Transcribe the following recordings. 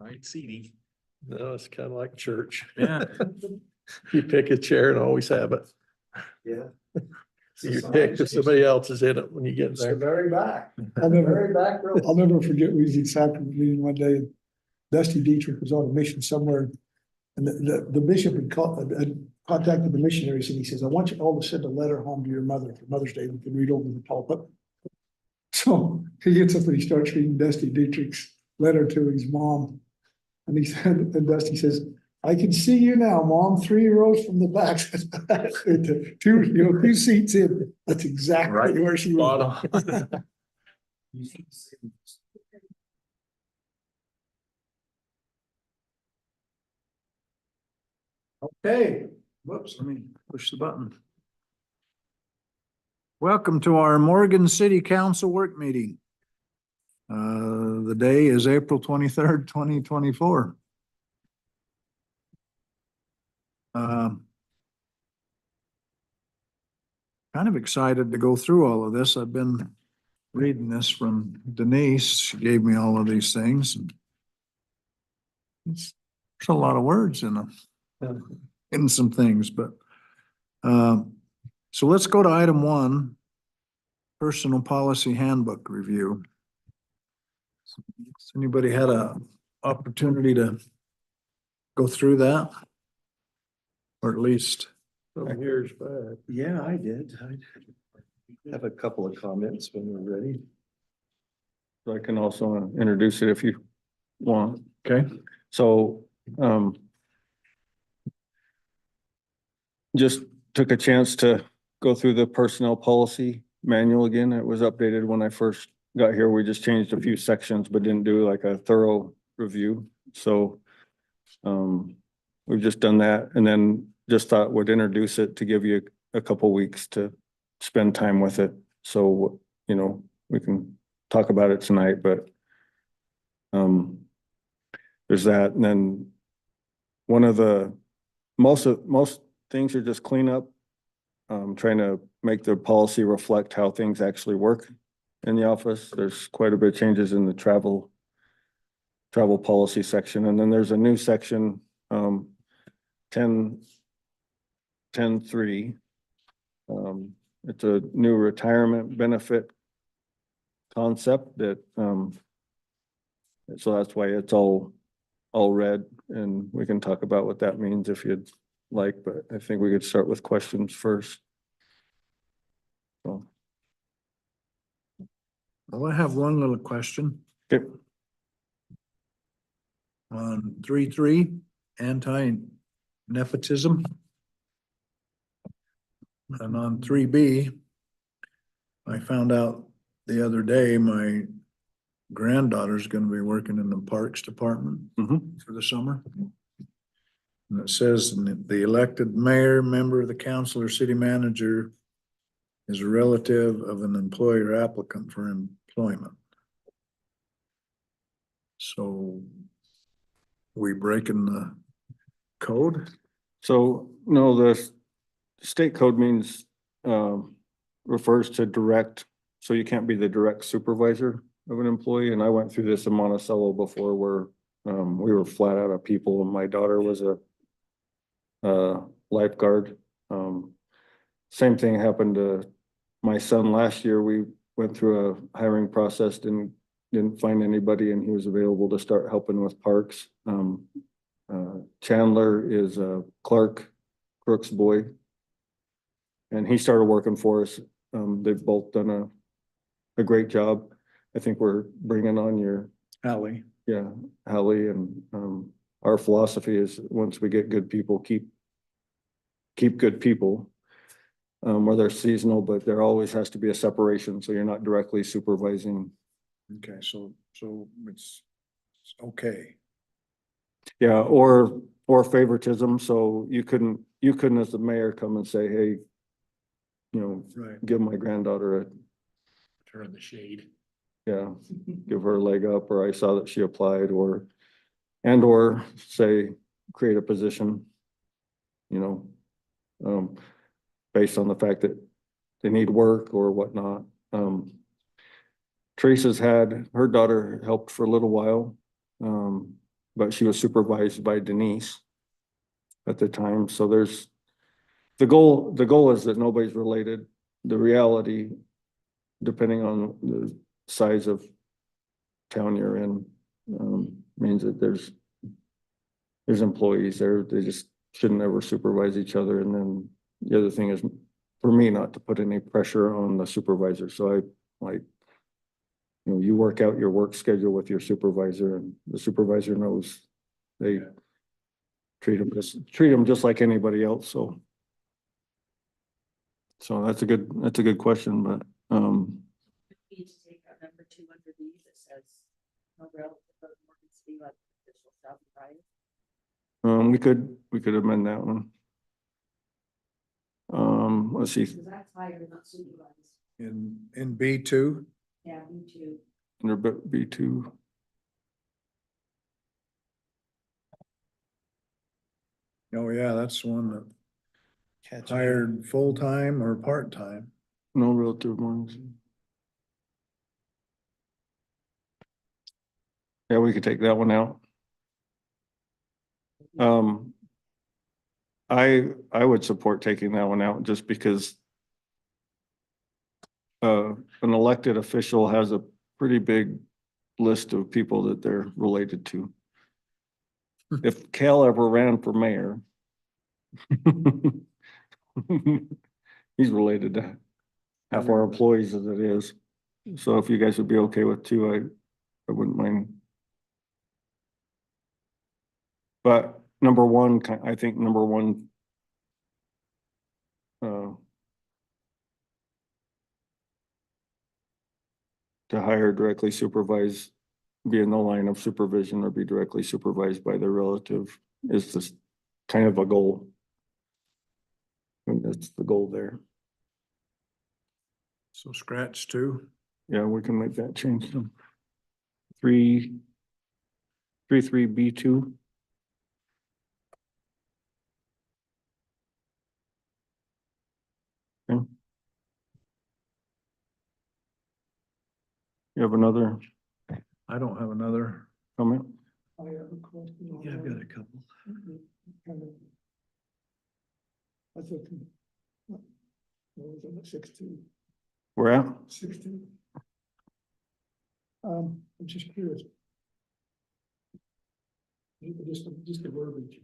Right, seating. No, it's kind of like church. Yeah. You pick a chair and always have it. Yeah. You pick if somebody else is in it when you get It's the there. very back, I'll never, very back row. I'll never forget, we was in sacrament meeting one day, and Dusty Dietrich was on a mission somewhere. And the bishop had contacted the missionaries, and he says, I want you all to send a letter home to your mother for Mother's Day, we can read over the pulpit. So he gets up and he starts reading Dusty Dietrich's letter to his mom. And he said, and Dusty says, I can see you now, Mom, 3 rows from the back. Two seats in. That's exactly Right. where she was. Okay, whoops, let me push the button. Welcome to our Morgan City Council work meeting. The day is April 23rd, 2024. Kind of excited to go through all of this. I've been reading this from Denise. She gave me all of these things. There's a lot of words in them, in some things, but so let's go to item 1, personal policy handbook review. Has anybody had a opportunity to go through that? Or at least, Some years back. Yeah, I did. I have a couple of comments when we're ready. I can also introduce it if you want. okay, So, just took a chance to go through the personnel policy manual again. It was updated when I first got here. We just changed a few sections, but didn't do like a thorough review. So, we've just done that and then just thought would introduce it to give you a couple weeks to spend time with it. So, you know, we can talk about it tonight, but there's that. And then one of the most things are just cleanup, trying to make the policy reflect how things actually work in the office. There's quite a bit of changes in the travel policy section. And then there's a new section, 10.3. It's a new retirement benefit concept that, so that's why it's all red, and we can talk about what that means if you'd like, but I think we could start with questions first. So, well, I have one little question okay. on 3.3, anti-nepotism. And on 3B, I found out the other day, my granddaughter's gonna be working in the Parks Department for the summer. And it says the elected mayor, member of the council or city manager is a relative of an employee or applicant for employment. So we breaking the code? So, no, the state code means, refers to direct, so you can't be the direct supervisor of an employee. And I went through this in Monticello before where, we were flat out of people and my daughter was a lifeguard. Same thing happened to my son last year. We went through a hiring process, didn't find anybody, and he was available to start helping with parks. Chandler is Clark Crooks' boy, and he started working for us. They've both done a great job. I think we're bringing on your Hallie. Hallie, and our philosophy is once we get good people, keep good people. Where they're seasonal, but there always has to be a separation, so you're not directly supervising. Okay, so it's okay. Yeah, or favoritism, so you couldn't as the mayor come and say, hey, you know, Right. give my granddaughter a, Turn the shade. yeah, give her a leg up, or I saw that she applied, or say, create a position, you know, based on the fact that they need work or whatnot. Teresa's had, her daughter helped for a little while. but she was supervised by Denise at the time, so there's, the goal is that nobody's related. The reality, depending on the size of town you're in, means that there's employees there, they just shouldn't ever supervise each other. And then the other thing is for me not to put any pressure on the supervisor. So I like, you know, you work out your work schedule with your supervisor, and the supervisor knows they treat them just like anybody else. So that's a good question, but, We need to take out number 2 under these, it says no relative of Morgan City like official South Price. we could amend that one. Let's see, Because that's higher, not supervised. In B2, Yeah, me too. under B2. oh yeah, that's the one that Catch. hired full-time or part-time. No relative ones. Yeah, we could take that one out. I would support taking that one out just because an elected official has a pretty big list of people that they're related to. If Cal ever ran for mayor, he's related to half our employees as it is. So if you guys would be okay with 2, I wouldn't mind. But number 1, I think number 1. To hire directly supervise, be in the line of supervision or be directly supervised by their relative is just kind of a goal. And that's the goal there. So scratch 2. Yeah, we can make that change. 3.3B2. Okay. You have another I don't have another. comment? I have a question. on Yeah, I've got a that. couple. Kind of- I thought, what was it, 16? We're at? 16. I'm just curious. Just the verbiage,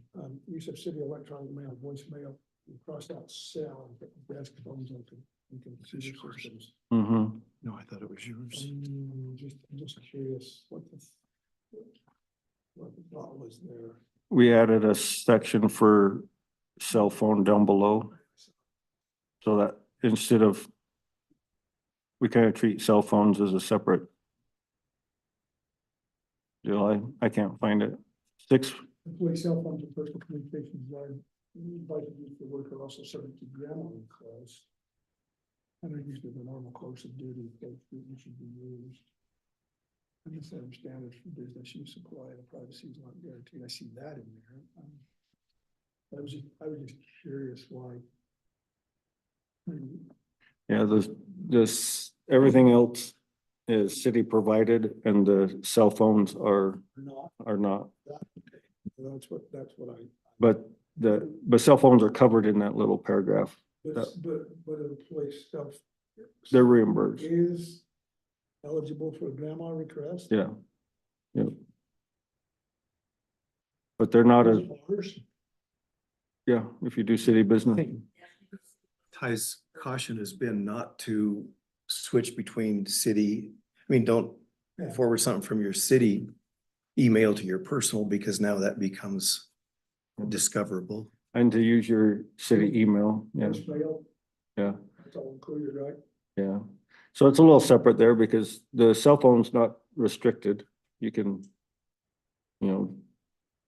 use of city electronic mail, voicemail, you crossed out cell and put desk phones on computer systems. Mm-hmm. No, I thought it was yours. I'm just curious what the thought was there. We added a section for cell phone down below. So that instead of, we kind of treat cell phones as a separate. I can't find it. 6, Employee cell phones and personal communications are invited to use for work are also subject to grammar clause. And are used in the normal course of duty, they should be used. And the same standards for business use supply and privacy is not guaranteed. I see that in there. I was just curious why. yeah, this, everything else is city provided and the cell phones are not. That's what I. But cell phones are covered in that little paragraph. But an employee self. They're reimbursed. Is eligible for a grandma request. Yeah. Yep. But they're not a, yeah, if you do city business. Ty's caution has been not to switch between city, don't Yeah. forward something from your city email to your personal, because now that becomes discoverable. And to use your city email, yeah, Voicemail, yeah, that's all included, right? yeah. So it's a little separate there because the cell phone's not restricted. You can,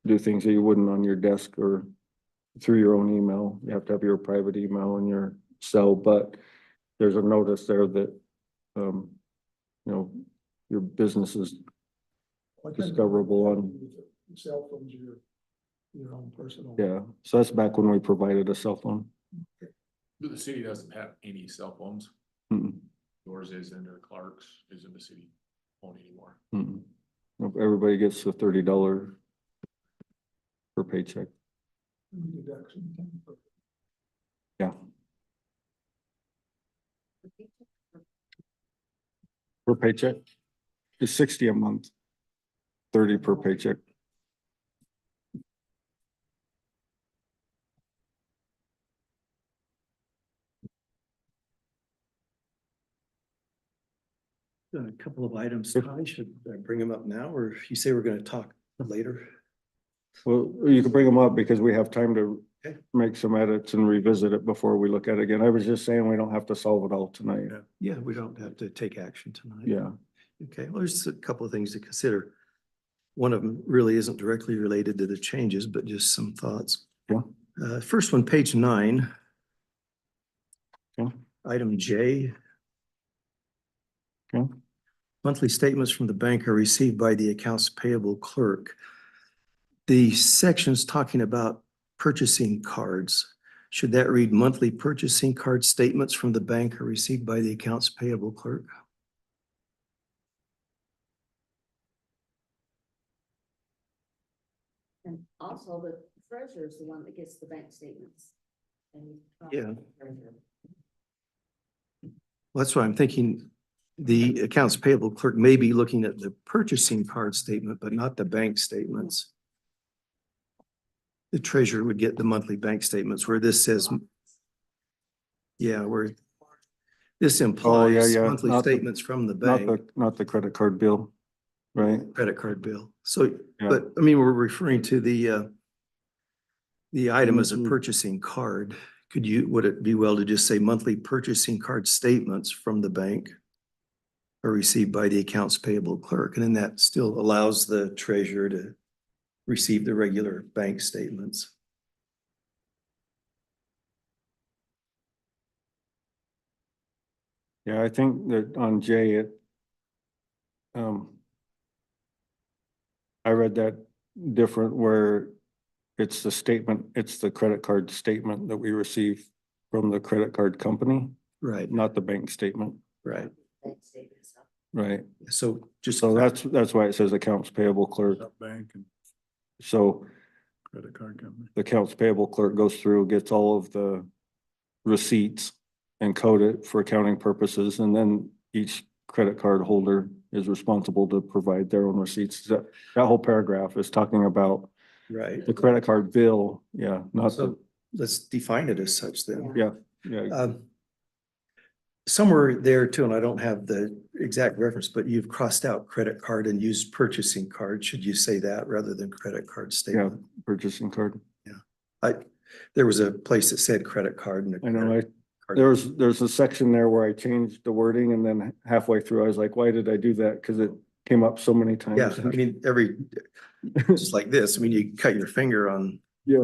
do things that you wouldn't on your desk or through your own email. You have to have your private email and your cell, but there's a notice there that, your business is discoverable on, Cell phones, your own personal. yeah. So that's back when we provided a cell phone. The city doesn't have any cell phones. Mm-mm, Yours isn't, or Clark's isn't a city phone anymore. mm-mm. Nope, everybody gets the $30 per paycheck. Yeah, per paycheck. It's 60 a month. 30 per paycheck. A couple of items, Ty, should I bring them up now, or you say we're gonna talk later? Well, you can bring them up because we have time to Okay. make some edits and revisit it before we look at it again. I was just saying we don't have to solve it all tonight. Yeah, we don't have to take action tonight. Yeah, Okay, well, there's a couple of things to consider. One of them really isn't directly related to the changes, but just some thoughts. Yeah. First one, page 9. Okay. Item J. Okay. Monthly statements from the bank are received by the accounts payable clerk. The section's talking about purchasing cards. Should that read monthly purchasing card statements from the bank are received by the accounts payable clerk? And also the treasurer is the one that gets the bank statements. And Yeah. Well, that's what I'm thinking. The accounts payable clerk may be looking at the purchasing card statement, but not the bank statements. The treasurer would get the monthly bank statements where this says, yeah, where this implies yeah, monthly not the- statements from the not bank, not the credit card bill, right? credit card bill. So, Yeah. but I mean, we're referring to the item as a Mhm. purchasing card. Would it be well to just say monthly purchasing card statements from the bank are received by the accounts payable clerk? And then that still allows the treasurer to receive the regular bank statements. Yeah, I think that on J, I read that different where it's the statement, it's the credit card statement that we receive from the credit card company, Right, not the bank statement, right. bank statement stuff. right? So just. So that's why it says accounts payable clerk. Bank and So credit card company. the accounts payable clerk goes through, gets all of the receipts and code it for accounting purposes, and then each credit card holder is responsible to provide their own receipts. That whole paragraph is talking about Right. the credit card bill, yeah, not the, So let's define it as such then. yeah, yeah. Somewhere there too, and I don't have the exact reference, but you've crossed out credit card and used purchasing card. Should you say that rather than credit card statement? Purchasing card. There was a place that said credit card and. I know, there's a section there where I changed the wording and then halfway through I was like, why did I do that? Cause it came up so many times. Yeah, I mean, just like this, I mean, you cut your finger on Yeah.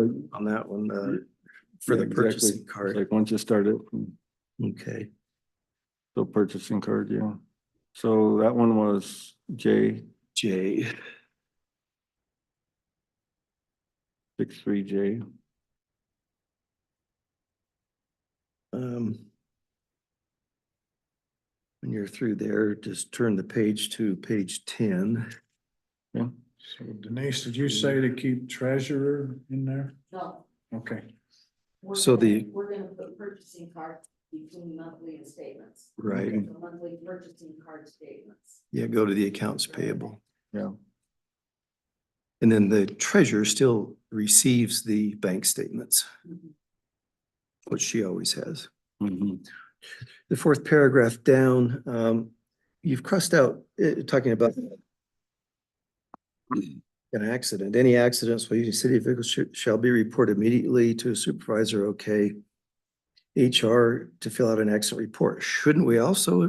that one, for Yeah, the exactly. purchasing It's card. like once you start it, Okay, so purchasing card, yeah. So that one was J, J, 63J. when you're through there, just turn the page to page 10. Yeah. So Denise, did you say to keep treasurer in there? No. Okay. we're So gonna- We're gonna put purchasing card between monthly and statements. Right. The monthly purchasing card statements. Yeah, go to the accounts payable. Yeah. And then the treasurer still receives the bank statements, Mhm. which she always has. Mhm. The fourth paragraph down, you've crossed out, talking about an accident. Any accidents while using city vehicles shall be reported immediately to a supervisor, okay. HR to fill out an accident report. Shouldn't we also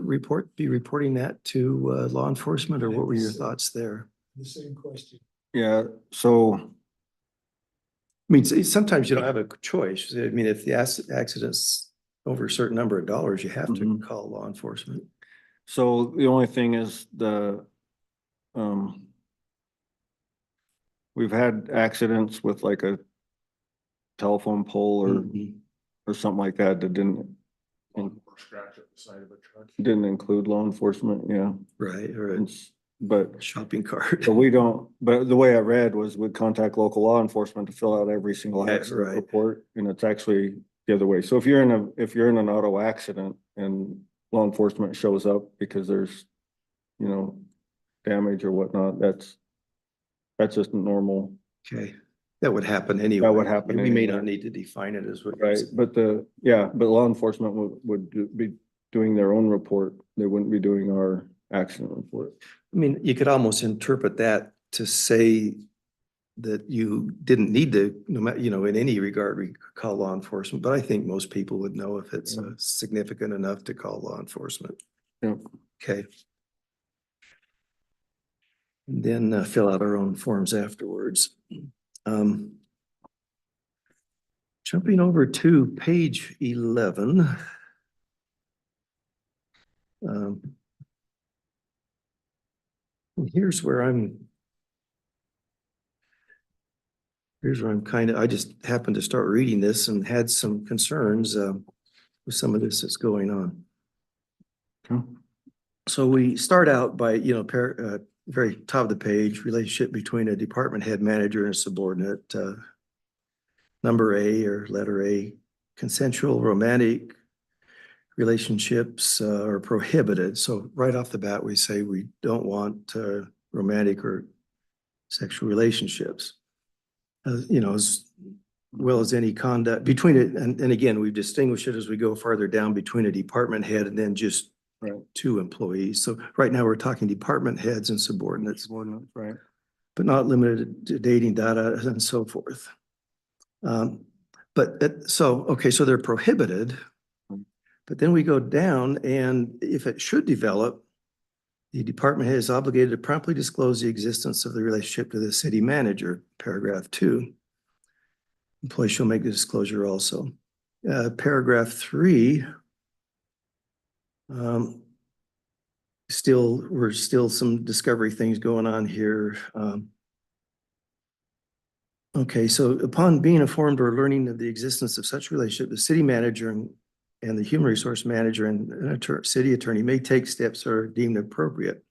be reporting that to law enforcement, or what were your thoughts there? The same question. Yeah, so, I mean, sometimes you don't have a choice. I mean, if the accident's over a certain number of dollars, you have to Mhm. call law enforcement. so the only thing is we've had accidents with like a telephone pole Mhm. or something like that that didn't Or scratch up the side of a truck. include law enforcement, yeah. Right, or It's- but Shopping cart. but we don't, but the way I read was we'd contact local law enforcement to fill out every single Yeah, accident right. report, and it's actually the other way. So if you're in an auto accident and law enforcement shows up because there's, damage or whatnot, that's just normal, Okay, that would happen anyway. would happen We may anyway. not need to define it as what you're right? saying. But law enforcement be doing their own report. They wouldn't be doing our accident report. I mean, you could almost interpret that to say that you didn't need to, no matter, in any regard, call law enforcement, but I think most people would know if it's significant enough to call law enforcement. Yeah. Okay. And then fill out our own forms afterwards. Jumping over to page 11. Here's where I'm I just happened to start reading this and had some concerns with some of this that's going on. Okay. So we start out by, very top of the page, relationship between a department head, manager, and a subordinate. Number A or letter A, consensual romantic relationships are prohibited. So right off the bat, we say we don't want romantic or sexual relationships. As well as any conduct between it. And again, we've distinguished it as we go farther down between a department head and then just Right. 2 employees. So right now we're talking department heads and subordinates, Right. but not limited to dating data and so forth. So they're prohibited. But then we go down, and if it should develop, the department head is obligated to promptly disclose the existence of the relationship to the city manager, paragraph 2. Employee shall make the disclosure also. Paragraph 3. We're still some discovery things going on here. Okay, so upon being informed or learning of the existence of such relationship, the city manager and the human resource manager and city attorney may take steps that are deemed appropriate.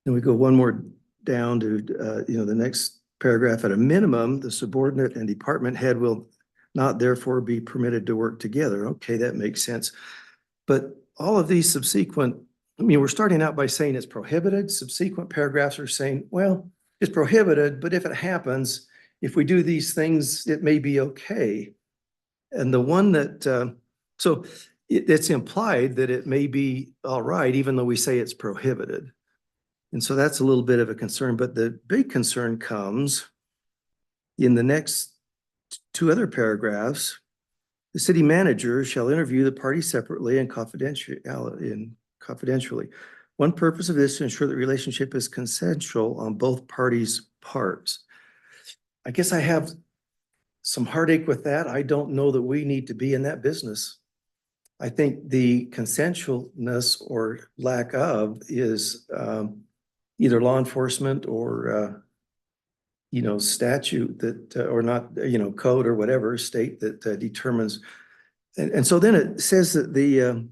Then we go one more down to, the next paragraph. At a minimum, the subordinate and department head will not therefore be permitted to work together. Okay, that makes sense. But all of these subsequent, we're starting out by saying it's prohibited. Subsequent paragraphs are saying, well, it's prohibited, but if it happens, if we do these things, it may be okay. And the one that, it's implied that it may be all right, even though we say it's prohibited. And so that's a little bit of a concern, but the big concern comes in the next 2 other paragraphs. The city manager shall interview the parties separately and confidentially. One purpose of this is to ensure that relationship is consensual on both parties' parts. I guess I have some heartache with that. I don't know that we need to be in that business. I think the consensualness or lack of is either law enforcement or statute that or not, code or whatever state that determines. And so then it says that the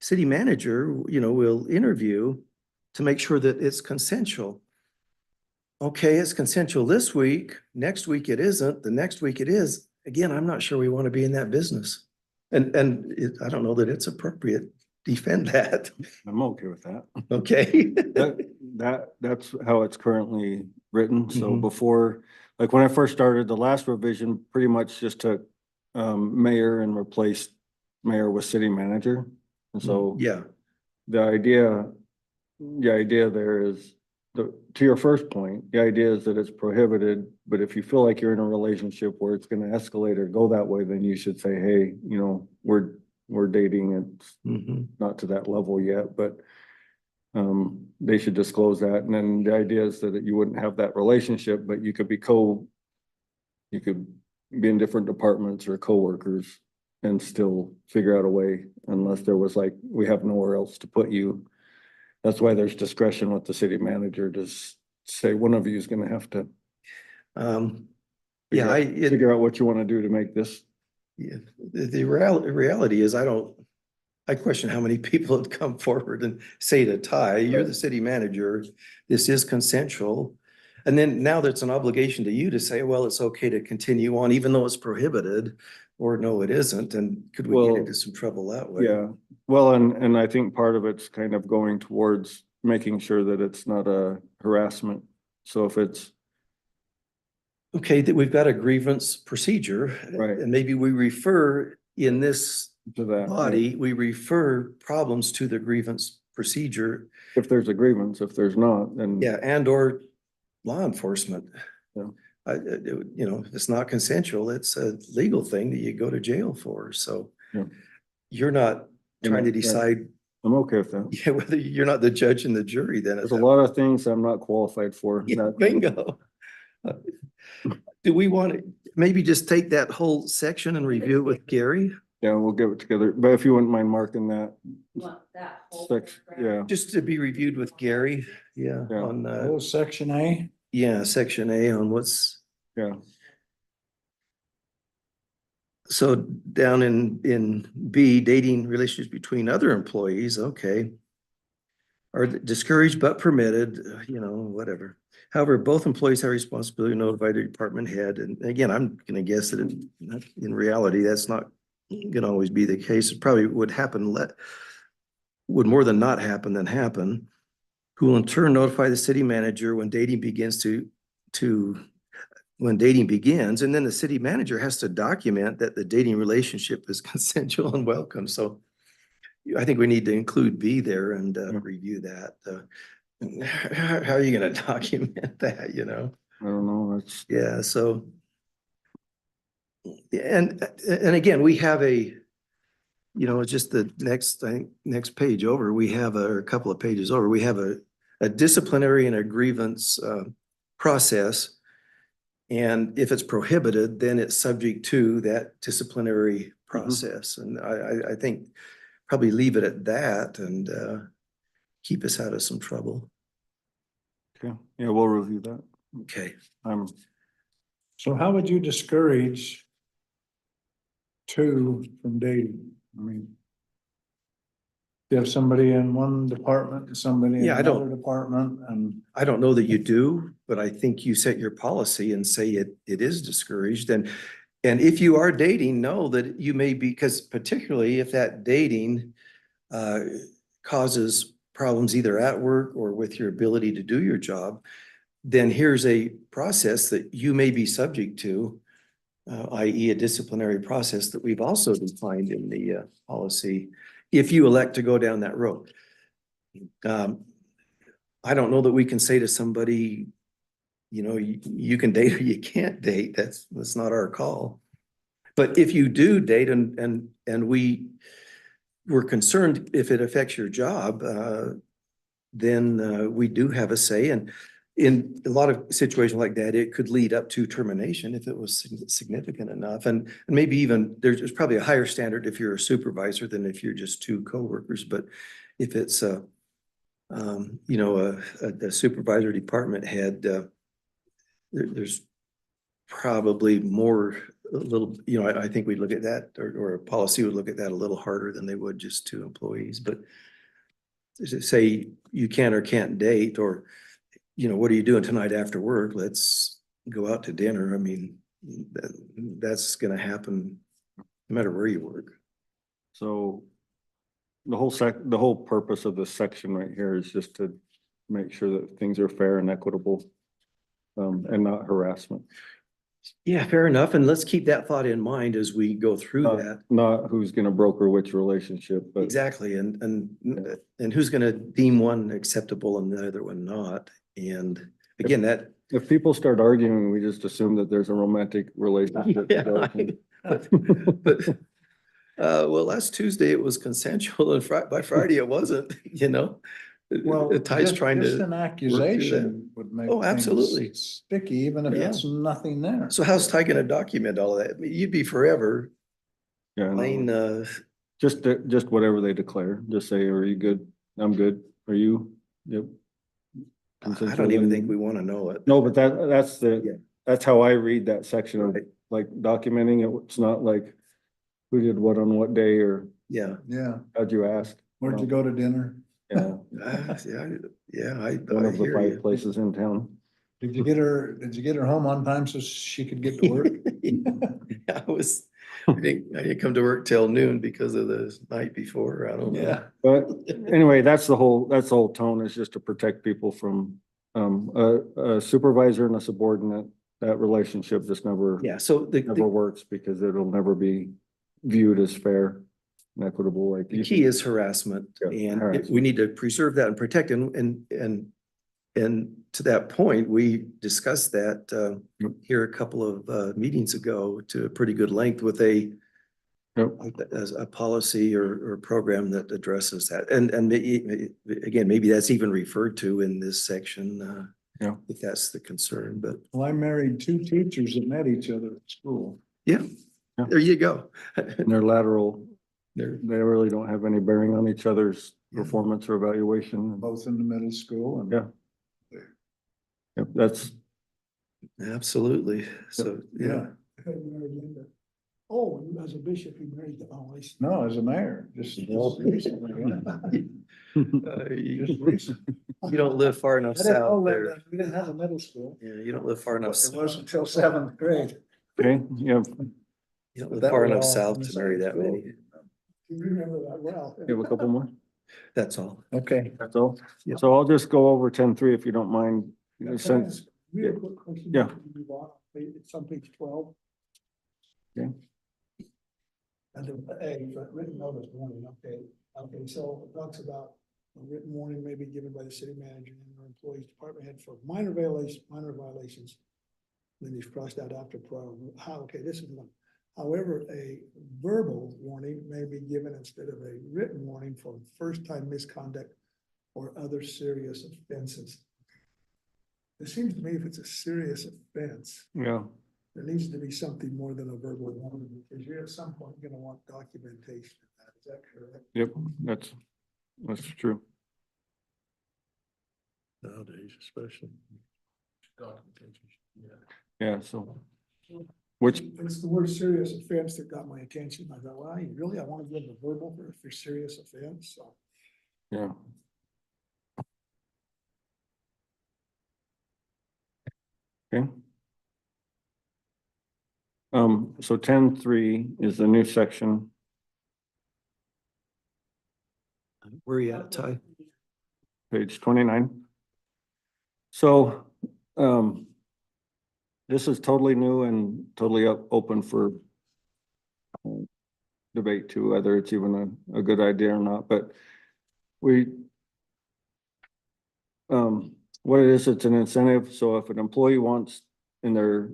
city manager, will interview to make sure that it's consensual. Okay, it's consensual this week. Next week it isn't. The next week it is. Again, I'm not sure we want to be in that business. And I don't know that it's appropriate. Defend that. I'm okay with that. Okay. That's how it's currently written. So Mhm. before, like when I first started, the last revision pretty much just took mayor and replaced mayor with city manager. And so Yeah. the idea there is to your first point, the idea is that it's prohibited, but if you feel like you're in a relationship where it's going to escalate or go that way, then you should say, hey, we're dating. It's Mhm. not to that level yet, but they should disclose that. And then the idea is that you wouldn't have that relationship, but you could be in different departments or coworkers and still figure out a way, unless there was like, we have nowhere else to put you. That's why there's discretion with the city manager to say one of you is going to have to figure out what you want to do to make this. Yeah, the reality is I question how many people would come forward and say to Ty, you're the city manager, this is consensual. And then now there's an obligation to you to say, well, it's okay to continue on, even though it's prohibited, or no, it isn't, and could we get Well, into some trouble that way? Yeah, well, and I think part of it's kind of going towards making sure that it's not a harassment. So if it's, Okay, that we've got a grievance procedure. Right. And maybe we refer in this to that, body, we refer problems to the grievance procedure. if there's a grievance, if there's not, then. Yeah, and or law enforcement. Yeah. You know, if it's not consensual, it's a legal thing that you go to jail for, so. Yeah. You're not trying to Yeah. decide, I'm okay with that. yeah, whether you're not the judge and the jury then. There's a lot of things I'm not qualified for. Yeah, That- bingo. Do we want to maybe just take that whole section and review it with Gary? Yeah, we'll get it together, but if you wouldn't mind marking that, Want that whole Six, paragraph. yeah. Just to be reviewed with Gary, yeah, Yeah. on, Oh, section A, yeah, section A on what's. yeah, So down in B, dating relationships between other employees, okay. Are discouraged but permitted, you know, whatever. However, both employees have responsibility to notify the department head. And again, I'm gonna guess that in reality, that's not gonna always be the case. It probably would happen, would more than not happen than happen. Who will in turn notify the city manager when dating begins when dating begins, and then the city manager has to document that the dating relationship is consensual and welcome. So I think we need to include B there and review that. How are you gonna document that, you know? I don't know, that's, Yeah, so. And again, we have it's just the next thing, next page over, we have or a couple of pages over, we have a disciplinary and a grievance process. And if it's prohibited, then it's subject to that disciplinary process. And I think probably leave it at that and keep us out of some trouble. okay, yeah, we'll review that. Okay. so how would you discourage two from dating? I mean, you have somebody in one department and somebody in Yeah, I don't- another department and. I don't know that you do, but I think you set your policy and say it is discouraged. And if you are dating, know that you may be, because particularly if that dating causes problems either at work or with your ability to do your job, then here's a process that you may be subject to, i.e. a disciplinary process that we've also defined in the policy, if you elect to go down that road. I don't know that we can say to somebody, you know, you can date or you can't date. That's not our call. But if you do date and we're concerned if it affects your job, then we do have a say. And in a lot of situations like that, it could lead up to termination if it was significant enough. And maybe even there's probably a higher standard if you're a supervisor than if you're just two coworkers. But if it's a supervisor department head, there's probably more a little, I think we'd look at that or a policy would look at that a little harder than they would just two employees. But say you can or can't date, or, what are you doing tonight after work? Let's go out to dinner. I mean, that's going to happen no matter where you work. So the whole purpose of this section right here is just to make sure that things are fair and equitable, and not harassment. Yeah, fair enough. And let's keep that thought in mind as we go through that. Not who's gonna broker which relationship, but. Exactly. And who's going to deem one acceptable and the other one not? And again, that. If people start arguing, we just assume that there's a romantic relationship. Yeah, But, well, last Tuesday it was consensual and by Friday it wasn't, Well, Ty's trying just to. an accusation would make. Oh, absolutely. things Sticky, even if Yeah. it's nothing there. So how's Ty gonna document all of that? I mean, you'd be forever Yeah, I know. plain, Just whatever they declare, just say, are you good? I'm good. Are you? Yep. I don't even think we wanna know it. No, but that's Yeah. that's how I read that section of Right. like documenting it. It's not like who did what on what day or Yeah. Yeah. How'd you ask? Where'd you go to dinner? Yeah, I one of the hear 5 you. places in town. Did you get her home on time so she could get to work? I didn't come to work till noon because of the night before. I don't know. Yeah. But anyway, that's the whole tone, is just to protect people from, a supervisor and a subordinate. That relationship just never So never works, because it'll never be viewed as fair and equitable. Like the key is harassment, Yeah, and harassment. we need to preserve that and protect, and to that point, we discussed that Yep. here a couple of meetings ago to a pretty good length with as a policy or program that addresses that. And again, maybe that's even referred to in this section. Yeah. If that's the concern, but Well, I married 2 teachers that met each other at school. yeah, Yeah. there you go. And their lateral, There, they really don't have any bearing on each other's Yeah. performance or evaluation. Both in the middle school and. Yeah. Yep, that's, absolutely. So, yeah. Yeah. Oh, and as a bishop, he married the, oh, I see. No, as a mayor, just. No. recently, yeah. Just recently. You don't live far enough I didn't know south that, there. we didn't have a middle school. Yeah, you don't live far enough. It wasn't until 7th grade. okay, yeah, You don't But live that far was enough all south in the to marry same that school. many. You remember that well. you have a couple more? That's all. Okay. That's all? Yep. So I'll just go over 10.3 if you don't mind. That's Since, fine. Real quick question. Yeah. before we move on. It's on page 12. Okay. And the written notice warning, okay, so it talks about a written warning may be given by the city manager and or employees department head for minor violations. Then you've crossed out after pro, this is one. However, a verbal warning may be given instead of a written warning for first-time misconduct or other serious offenses. It seems to me if it's a serious offense, yeah, there needs to be something more than a verbal warning, because you're at some point gonna want documentation of that, is that correct? yep, that's true. Nowadays especially. Documentation, yeah. Yeah, so, which, It's the word serious offense that got my attention, I thought, well, I wanna give a verbal for serious offense, so. yeah. Okay. So 10.3 is the new section, Where are you at, Ty? page 29. So, this is totally new and totally open for debate too, whether it's even a good idea or not, but what it is, it's an incentive. So if an employee wants in their,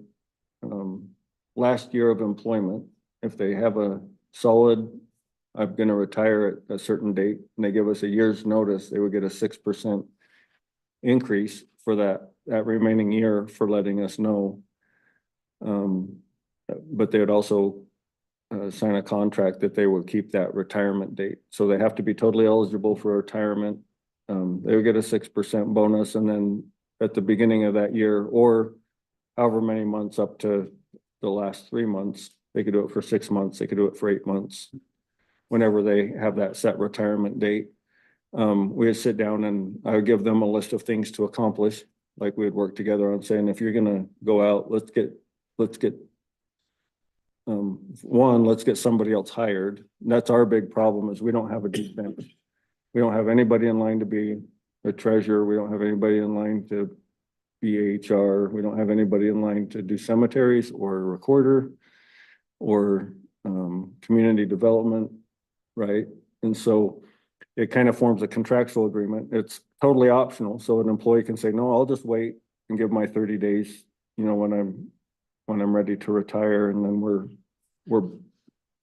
last year of employment, if they have a solid, I'm gonna retire at a certain date, and they give us a year's notice, they would get a 6% increase for that remaining year for letting us know. But they would also sign a contract that they will keep that retirement date. So they have to be totally eligible for retirement. They would get a 6% bonus, and then at the beginning of that year, or however many months up to the last 3 months, they could do it for 6 months, they could do it for 8 months. Whenever they have that set retirement date, we would sit down and I would give them a list of things to accomplish. Like we would work together on saying, if you're gonna go out, let's get let's get somebody else hired. That's our big problem, is we don't have a deep bench. We don't have anybody in line to be a treasurer. We don't have anybody in line to be HR. We don't have anybody in line to do cemeteries or a recorder or community development, right? And so it kind of forms a contractual agreement. It's totally optional. So an employee can say, no, I'll just wait and give my 30 days, when I'm ready to retire. And then we're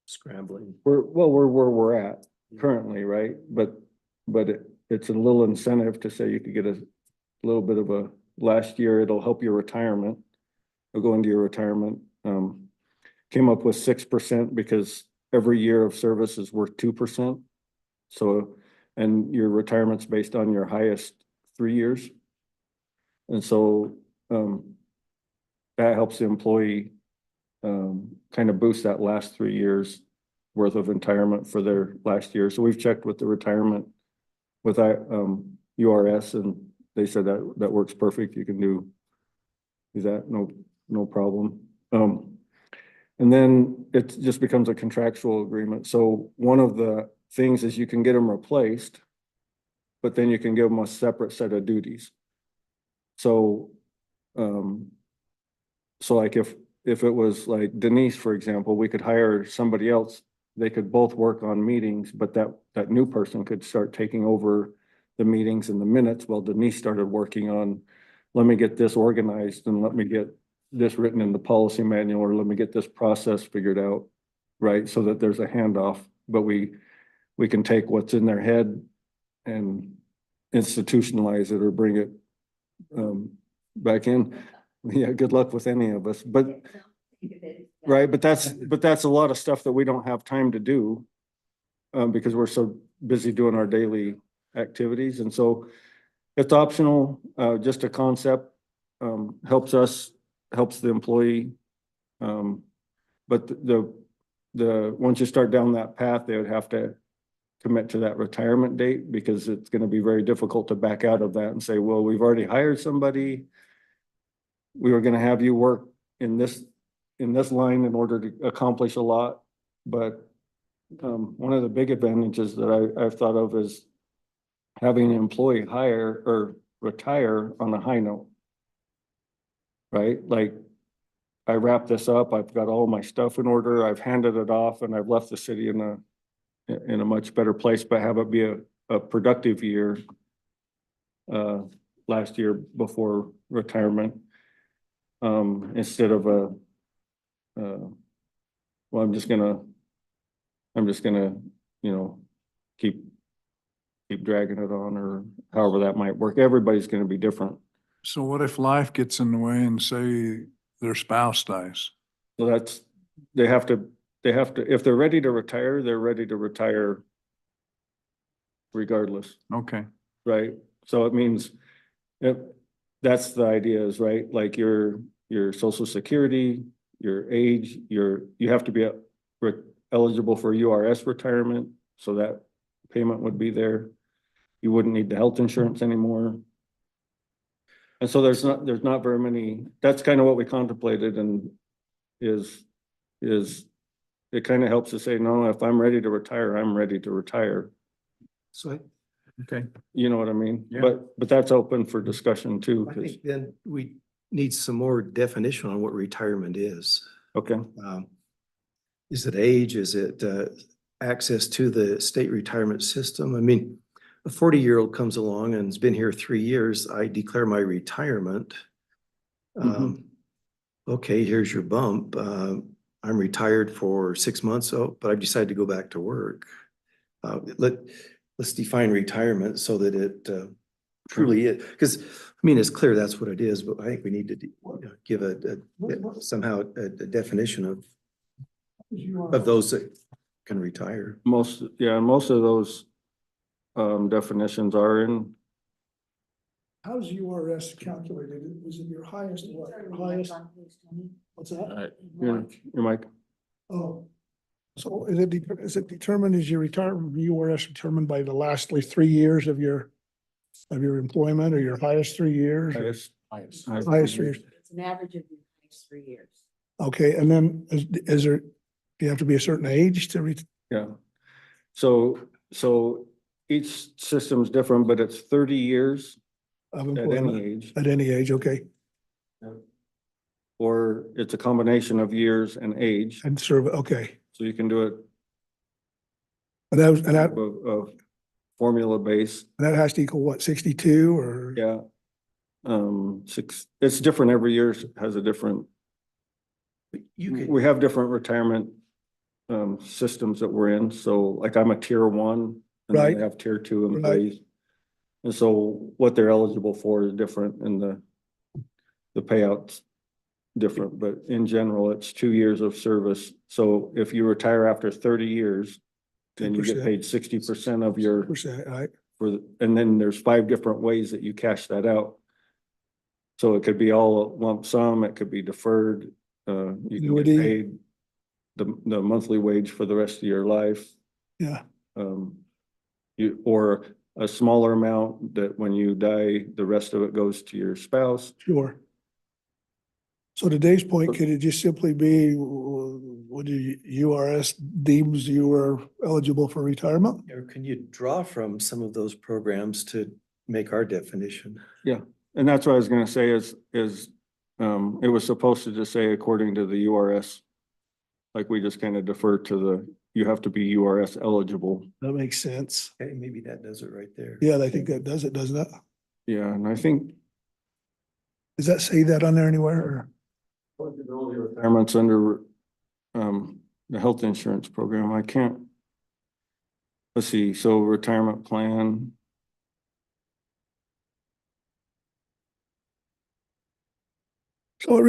Scrambling. where we're at currently, right? But it's a little incentive to say you could get a little bit of a last year, it'll help your retirement. It'll go into your retirement. Came up with 6% because every year of service is worth 2%. So, and your retirement's based on your highest 3 years. And so, that helps the employee kind of boost that last 3 years worth of retirement for their last year. So we've checked with the retirement with URS, and they said that that works perfect. You can do that, no problem. And then it just becomes a contractual agreement. So one of the things is you can get them replaced, but then you can give them a separate set of duties. So, so like if it was like Denise, for example, we could hire somebody else. They could both work on meetings, but that new person could start taking over the meetings and the minutes. Well, Denise started working on, let me get this organized and let me get this written in the policy manual, or let me get this process figured out, right? So that there's a handoff, but we can take what's in their head and institutionalize it or bring it back in. Yeah, good luck with any of us, but right, but that's a lot of stuff that we don't have time to do because we're so busy doing our daily activities. And so it's optional, just a concept, helps us, helps the employee. But the once you start down that path, they would have to commit to that retirement date, because it's going to be very difficult to back out of that and say, well, we've already hired somebody. We were going to have you work in this line in order to accomplish a lot. But one of the big advantages that I've thought of is having an employee hire or retire on a high note. Right? Like, I wrap this up, I've got all my stuff in order, I've handed it off, and I've left the city in a much better place, but have it be a productive year last year before retirement. Instead of well, I'm just gonna, keep dragging it on, or however that might work. Everybody's gonna be different. So what if life gets in the way and say their spouse dies? So that's, they have to, if they're ready to retire, they're ready to retire regardless, Okay, right? So it means, that's the idea is, right? Like your social security, your age, you have to be eligible for URS retirement. So that payment would be there. You wouldn't need the health insurance anymore. And so there's not very many, that's kind of what we contemplated, and is it kind of helps to say, no, if I'm ready to retire, I'm ready to retire. So okay. You know what I mean? Yeah. But that's open for discussion too. I 'Cause- think then we need some more definition on what retirement is. okay, Is it age? Is it access to the state retirement system? I mean, a 40-year-old comes along and has been here 3 years. I declare my retirement. Okay, here's your bump. I'm retired for 6 months, but I've decided to go back to work. Let's define retirement so that it truly is, because I mean, it's clear that's what it is, but I think we need to give somehow a definition of those that can retire. most of those definitions are in, How's URS calculated? Is it your highest, what, highest, what's that? Alright, your mic. Oh. So is it determined, is your retirement, URS determined by the last 3 years of your employment, or your highest 3 years? or highest. Highest 3 years? It's an average of your next 3 years. Okay, and then is there, do you have to be a certain age to Yeah. So each system's different, but it's 30 years of at any employment? age, At any age, okay, or it's a combination of years and age. and serve, okay. So you can do it And that, of formula based. that has to equal what, 62 or? Yeah. It's different every year, has a different, You could, we have different retirement systems that we're in. So like I'm a tier 1, and then Right. they have tier 2 employees. And so what they're eligible for is different, and the payouts different, but in general, it's 2 years of service. So if you retire after 30 years, then you get 10%. paid 60% of your, Percent, right? and then there's 5 different ways that you cash that out. So it could be all lump sum, it could be deferred, you can get Annuity. paid the monthly wage for the rest of your life. Yeah, Or a smaller amount that when you die, the rest of it goes to your spouse. sure. So to Dave's point, could it just simply be, what do URS deems you are eligible for retirement? Or can you draw from some of those programs to make our definition? And that's what I was gonna say is, it was supposed to just say according to the URS. Like we just kind of defer to you have to be URS eligible. That makes sense. Okay, maybe that does it right there. Yeah, I think that does it, doesn't it? Yeah, and I think Does that say that on there anywhere? Or? retirements under, the health insurance program, I can't. Let's see, so retirement plan. So it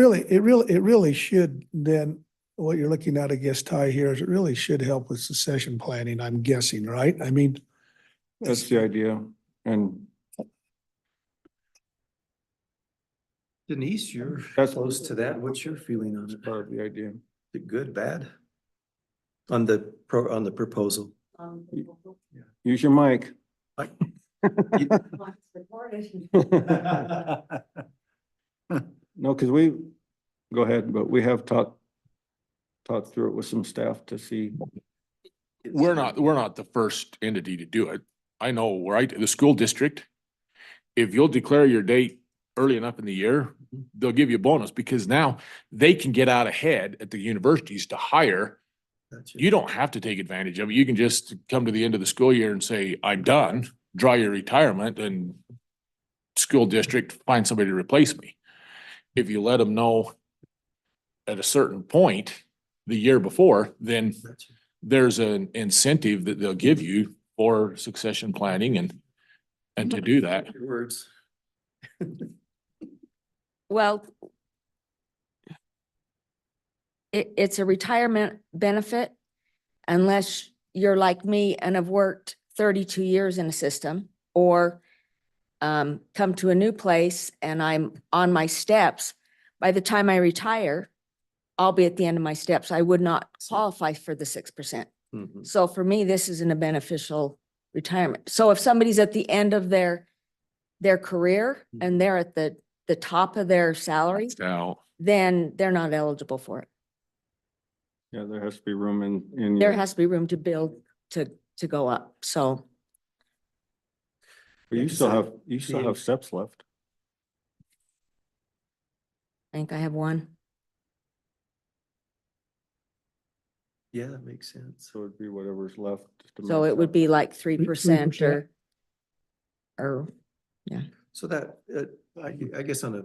really should then, what you're looking at, I guess, Ty, here is it really should help with succession planning, I'm guessing, right? I mean, That's the idea. And Denise, you're That's- close to that. What's your feeling on it? part of the idea. Is it good, bad? On the proposal? Use your mic. It's recorded. No, because go ahead, but we have talked through it with some staff to see. We're not the first entity to do it. I know, right, the school district, if you'll declare your date early enough in the year, they'll give you a bonus because now they can get out ahead at the universities to hire. Gotcha. You don't have to take advantage of it. You can just come to the end of the school year and say, I'm done, draw your retirement, and school district find somebody to replace me. If you let them know at a certain point, the year before, then Gotcha. there's an incentive that they'll give you for succession planning and to do that. Your words. Well, it's a retirement benefit unless you're like me and have worked 32 years in a system or come to a new place and I'm on my steps. By the time I retire, I'll be at the end of my steps. I would not qualify for the 6%. Mhm. So for me, this isn't a beneficial retirement. So if somebody's at the end of their career and they're at the top of their salary, Now, then they're not eligible for it. Yeah, there has to be room in. There your- has to be room to build, to go up. So You still have steps left. I think I have one. Yeah, that makes sense. So it'd be whatever's left. just to So match it would up. be like 3% 3%. or, So that, I guess on a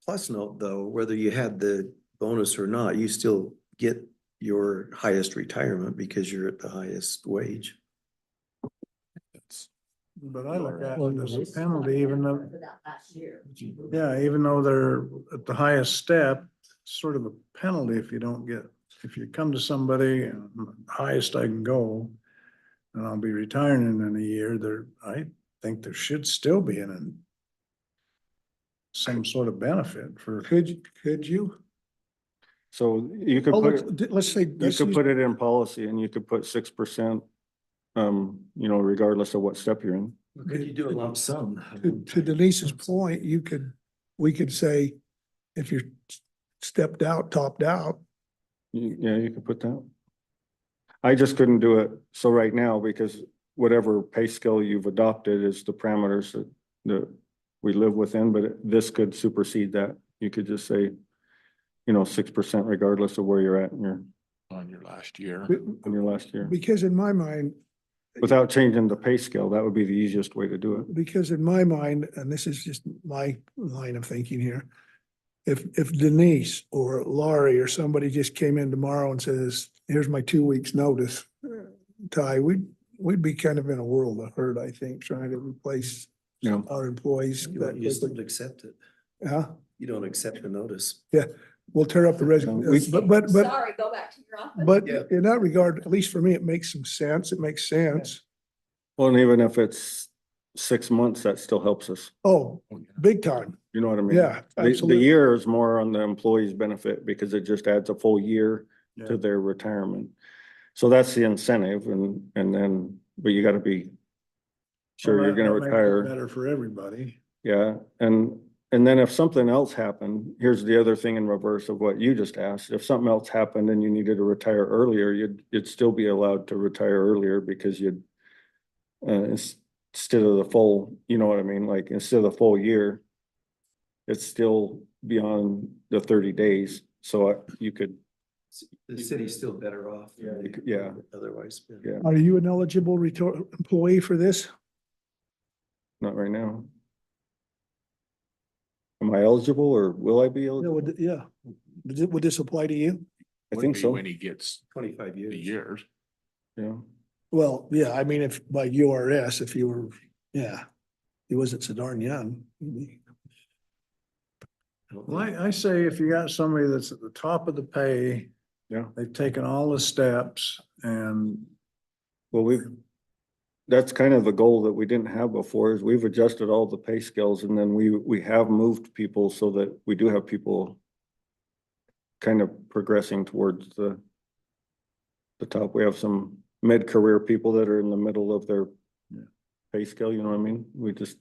plus note though, whether you had the bonus or not, you still get your highest retirement because you're at the highest wage. it's But I look at Well, it as a yes. penalty, even though, For that last year. yeah, even though they're at the highest step, it's sort of a penalty if you don't get, if you come to somebody and highest I can go, and I'll be retiring in a year, I think there should still be some sort of benefit for. Could you? So you could Oh, put, let's say. you could put it in policy and you could put 6%, regardless of what step you're in. Could you do a lump sum? To Denise's point, we could say, if you're stepped out, topped out, Yeah, you could put that. I just couldn't do it. So right now, because whatever pay scale you've adopted is the parameters that we live within, but this could supersede that. You could just say, 6% regardless of where you're at on your last year. in your last year. because in my mind, Without changing the pay scale, that would be the easiest way to do it. because in my mind, and this is just my line of thinking here. If Denise or Laurie or somebody just came in tomorrow and says, here's my 2 weeks notice, Ty, we'd be kind of in a world of hurt, I think, trying to replace Yeah. our employees. that You just don't quickly. accept it. Huh? You don't accept the notice. We'll tear up the We- resignation, but, Sorry, go back to your office. but Yeah. in that regard, at least for me, it makes some sense. It makes sense. Well, and even if it's 6 months, that still helps us. Oh, big time. You know what I mean? Yeah, The absolutely. year is more on the employee's benefit because it just adds a full year Yeah. to their retirement. So that's the incentive and then, but you gotta be sure Well, you're gonna that makes it retire. Better for everybody. Yeah, and then if something else happened, here's the other thing in reverse of what you just asked. If something else happened and you needed to retire earlier, you'd still be allowed to retire earlier because you'd instead of the full, you know what I mean? Like instead of the full year, it's still beyond the 30 days. So you could, The city's still better off. Yeah, you could- yeah. Otherwise. Yeah. Are you an eligible employee for this? not right now. Am I eligible or will I be eligible? Yeah. Would this apply to you? I Would think be so. When he gets 25 the years. years. Yeah. Well, yeah, I mean, if by URS, if you were, yeah, he wasn't so darn young. Well, I say if you got somebody that's at the top of the pay. Yeah. They've taken all the steps and Well, that's kind of the goal that we didn't have before is we've adjusted all the pay scales and then we have moved people so that we do have people kind of progressing towards the top. We have some mid-career people that are in the middle of their pay scale, you know what I mean? We just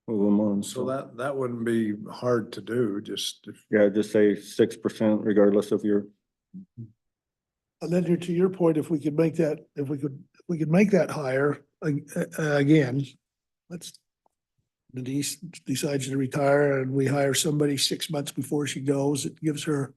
move them on. so that wouldn't be hard to do, just if Yeah, just say 6% regardless of your, And then to your point, if we could make that, if we could make that higher, again, let's. Denise decides to retire and we hire somebody 6 months before she goes, it gives her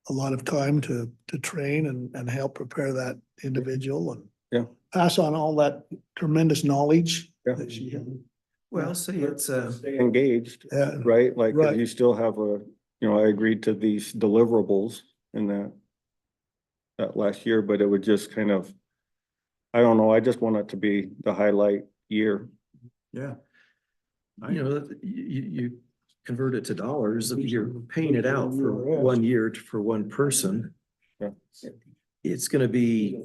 a lot of time to train and help prepare that individual and Yeah. pass on all that tremendous knowledge Yeah. that she had. Well, say it's, stay engaged, Yeah, right? Like, 'cause Right. you still have I agreed to these deliverables in that last year, but it would just kind of, I don't know, I just want it to be the highlight year. yeah. you know, you convert it to dollars, you're paying it out for 1 year for one person. Yeah. It's gonna be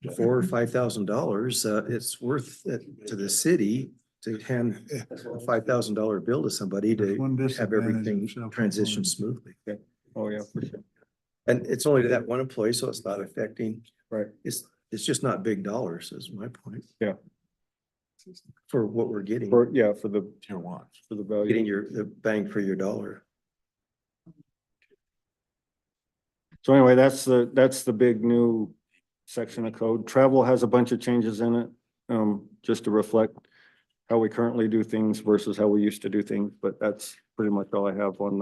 $4,000 or $5,000. It's worth it to the city to hand a $5,000 bill to somebody There's one to have disadvantage of everything self-employed. transition smoothly. Oh, yeah, for sure. And it's only to that one employee, so it's not affecting, Right. it's just not big dollars is my point. Yeah. For what we're getting, For Tier one. the value. getting the bang for your dollar. So anyway, that's the big new section of code. Travel has a bunch of changes in it, just to reflect how we currently do things versus how we used to do things, but that's pretty much all I have on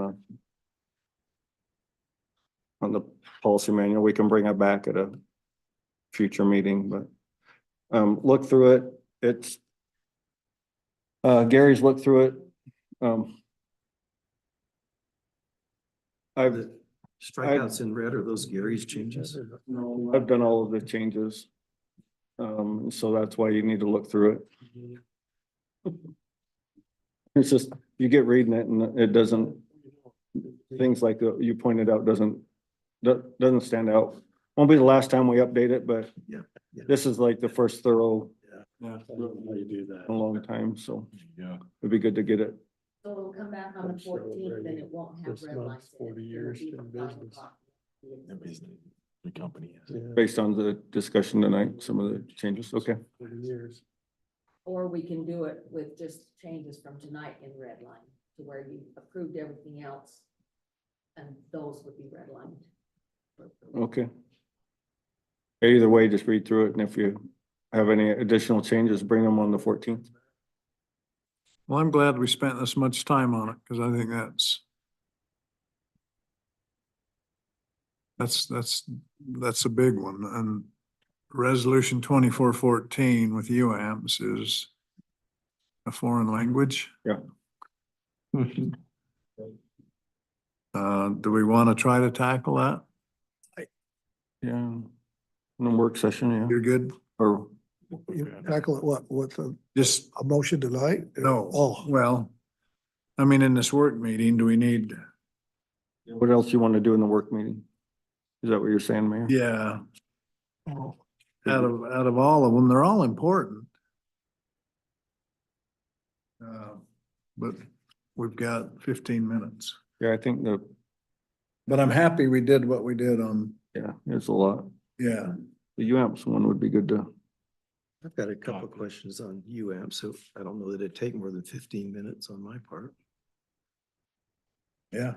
the policy manual. We can bring it back at a future meeting, but look through it. It's Gary's looked through it. I've Strikeouts in red are those Gary's changes. I've done all of the changes. So that's why you need to look through it. It's just, you get reading it and it doesn't, things like you pointed out doesn't stand out. Won't be the last time we update it, but Yeah. this is like the first thorough Yeah. How you do that. in a long time, so Yeah. it'd be good to get it. So it'll come back on the I'm 14th and it won't have this red month, lines. in it. 40 It'll years be in the final business. copy. The company. Based on the discussion tonight, some of the changes, okay. 40 years. Or we can do it with just changes from tonight in red line to where you approved everything else. And those would be red lined. Okay. Either way, just read through it, and if you have any additional changes, bring them on the 14th. Well, I'm glad we spent this much time on it, because I think that's a big one, and resolution 2414 with UAMPS is a foreign language. Yeah. Do we want to try to tackle that? Yeah. In a work session, yeah, You're good? or, You tackle it what, Just, a motion tonight? no, Oh, well, I mean, in this work meeting, do we need, what else you want to do in the work meeting? Is that what you're saying, Mayor? yeah. Out of all of them, they're all important. But we've got 15 minutes. Yeah, I think But I'm happy we did what we did on, Yeah, it's a lot. yeah. The UAMPS one would be good to, I've got a couple of questions on UAMP, so I don't know that it'd take more than 15 minutes on my part. Yeah.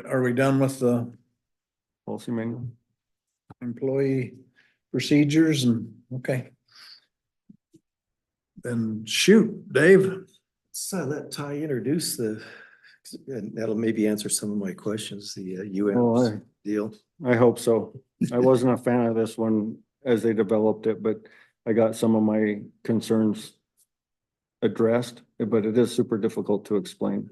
Are we done with the policy manual. employee procedures and, okay. Then shoot, Dave. So let Ty introduce and that'll maybe answer some of my questions, the Oh, UAMP deal. I hope so. I wasn't a fan of this one as they developed it, but I got some of my concerns addressed, but it is super difficult to explain.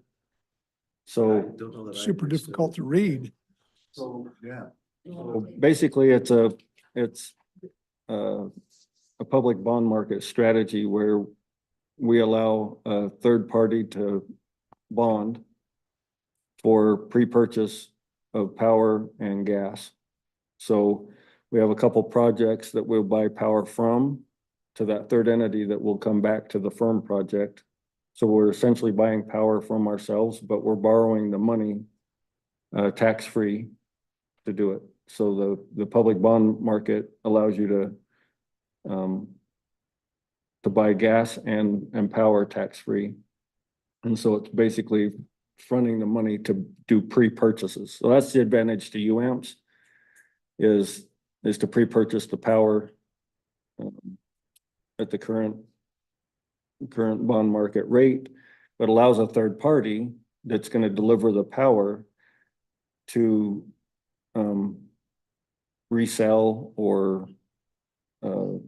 So Don't know that I Super understood difficult it. to read. So, yeah. basically it's a public bond market strategy where we allow a third party to bond for pre-purchase of power and gas. So we have a couple projects that we'll buy power from to that third entity that will come back to the firm project. So we're essentially buying power from ourselves, but we're borrowing the money tax-free to do it. So the public bond market allows you to buy gas and power tax-free. And so it's basically fronting the money to do pre-purchases. So that's the advantage to UAMPS is to pre-purchase the power at the current bond market rate, but allows a third party that's going to deliver the power to resell or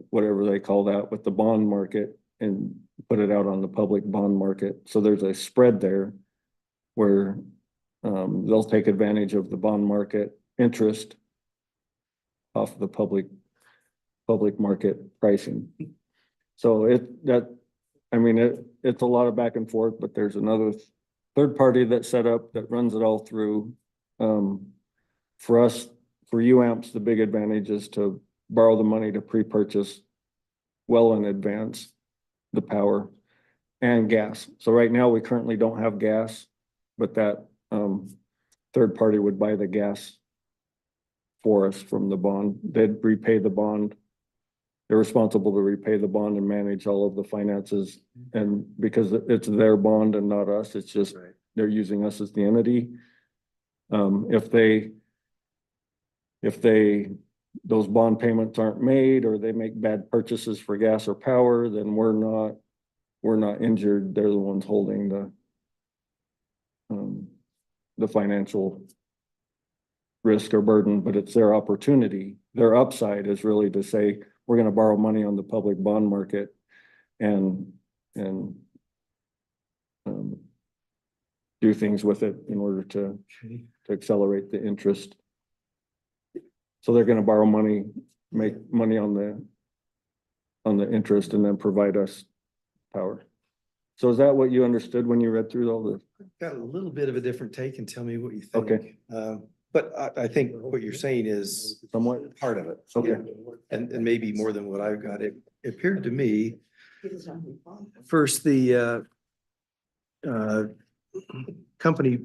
whatever they call that with the bond market and put it out on the public bond market. So there's a spread there where they'll take advantage of the bond market interest off the public market pricing. So it's a lot of back and forth, but there's another third party that's set up that runs it all through. For us, for UAMPS, the big advantage is to borrow the money to pre-purchase well in advance the power and gas. So right now we currently don't have gas, but that third party would buy the gas for us from the bond. They'd repay the bond. They're responsible to repay the bond and manage all of the finances. And because it's their bond and not us, it's just Right. they're using us as the entity. If those bond payments aren't made or they make bad purchases for gas or power, then we're not injured. They're the ones holding the financial risk or burden, but it's their opportunity. Their upside is really to say, we're going to borrow money on the public bond market and do things with it in order to accelerate the interest. So they're going to borrow money, make money on the interest and then provide us power. So is that what you understood when you read through all this? Got a little bit of a different take and tell me what you think. Okay. But I think what you're saying is Somewhat? part of it. Okay. And maybe more than what I've got. It appeared to me, first, the company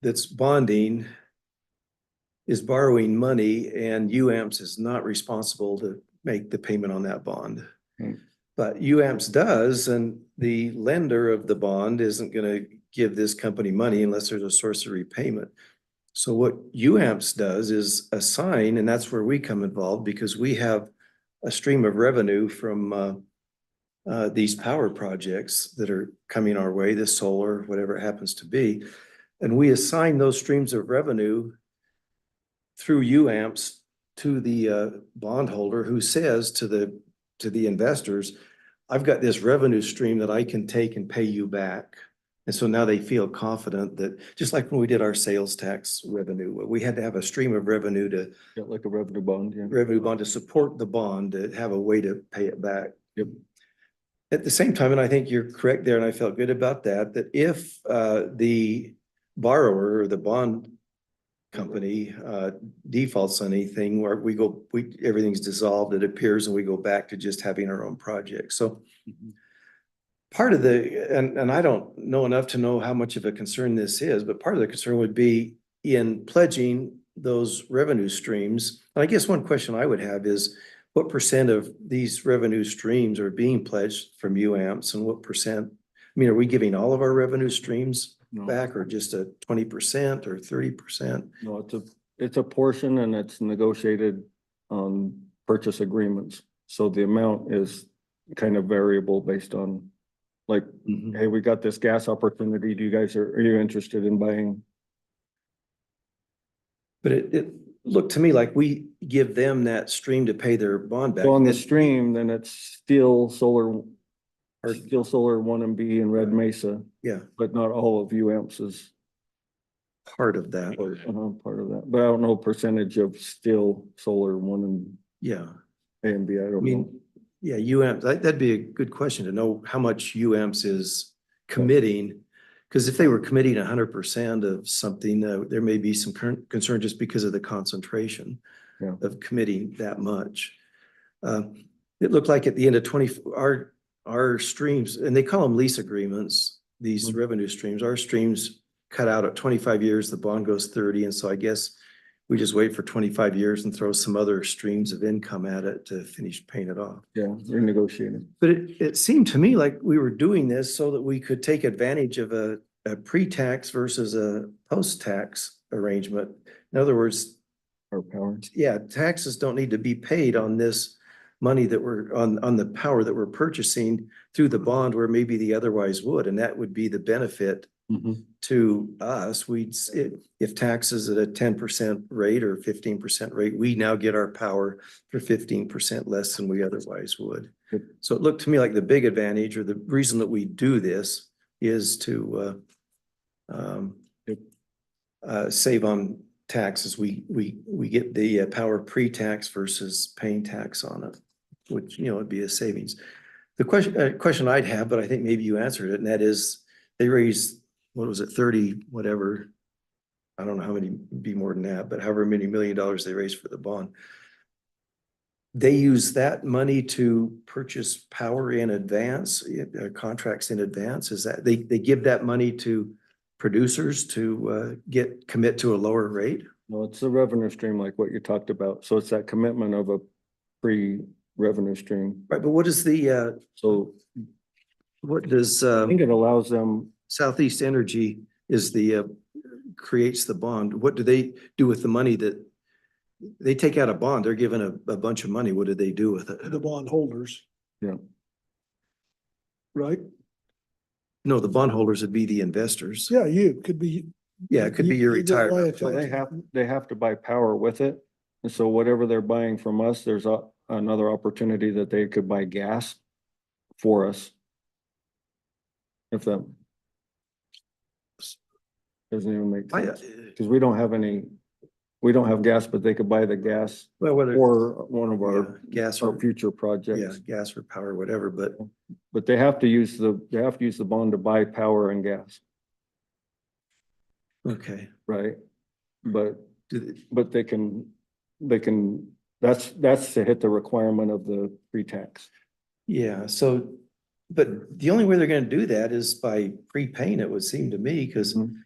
that's bonding is borrowing money and UAMPS is not responsible to make the payment on that bond. But UAMPS does, and the lender of the bond isn't gonna give this company money unless there's a source of repayment. So what UAMPS does is assign, and that's where we come involved because we have a stream of revenue from these power projects that are coming our way, the solar, whatever it happens to be. And we assign those streams of revenue through UAMPS to the bondholder who says to the investors, I've got this revenue stream that I can take and pay you back. And so now they feel confident that, just like when we did our sales tax revenue, we had to have a stream of revenue Yeah, like a revenue bond, yeah. revenue bond to support the bond, to have a way to pay it back. Yep. At the same time, and I think you're correct there, and I felt good about that if the borrower or the bond company defaults on anything where everything's dissolved, it appears, and we go back to just having our own project. So part of and I don't know enough to know how much of a concern this is, but part of the concern would be in pledging those revenue streams, and I guess one question I would have is what percent of these revenue streams are being pledged from UAMPS and what percent? I mean, are we giving all of our revenue streams No. back or just a 20% or 30%? No, it's a portion and it's negotiated on purchase agreements. So the amount is kind of variable based on, like, hey, we got this gas opportunity. Do you guys, are you interested in buying? But it looked to me like we give them that stream to pay their bond back. So on the And- stream, then it's Steel Solar, Or- Steel Solar 1 and B in Red Mesa, Yeah, but not all of UAMPS is part of that. part of that. But I don't know percentage of Steel Solar 1 and Yeah, A and B. I I don't know. mean, yeah, UAMPS, that'd be a good question to know how much UAMPS is committing. Because if they were committing 100% of something, there may be some current concern just because of the concentration Yeah. of committing that much. It looked like at the end of our streams, and they call them lease agreements, these Mhm. revenue streams, our streams cut out at 25 years, the bond goes 30. And so I guess we just wait for 25 years and throw some other streams of income at it to finish paying it off. Yeah, renegotiated. But it seemed to me like we were doing this so that we could take advantage of a pre-tax versus a post-tax arrangement. In other words, Our power. yeah, taxes don't need to be paid on this money that we're on the power that we're purchasing through the bond where maybe the otherwise would, and that would be the benefit to us. If taxes at a 10% rate or 15% rate, we now get our power for 15% less than we otherwise would. Yep. So it looked to me like the big advantage or the reason that we do this is to save on taxes. We get the power pre-tax versus paying tax on it, which, would be a savings. The question I'd have, but I think maybe you answered it, and that is they raised, what was it, 30, whatever. I don't know how many, be more than that, but however many $1 million they raised for the bond. They use that money to purchase power in advance, contracts in advance. Is that, they give that money to producers to commit to a lower rate? No, it's a revenue stream like what you talked about. So it's that commitment of a pre-revenue stream. Right, but what is So what does I think it allows them, Southeast Energy creates the bond? What do they do with the money that they take out a bond? They're given a bunch of money. What do they do with it? The bond holders. Yeah. Right? No, the bondholders would be the investors. Yeah, you could be. Yeah, it could be your you get retirement. so they have to buy power with it. And so whatever they're buying from us, there's another opportunity that they could buy gas for us. If that doesn't even make sense, because we don't have gas, but they could buy the gas Well, whether. for one of our Gas our or, future yeah, projects. gas or power, whatever, but But they have to use the bond to buy power and gas, okay. right? But Do- they can, that's to hit the requirement of the pre-tax. Yeah, so, but the only way they're gonna do that is by prepaying, it would seem to me, because Mhm.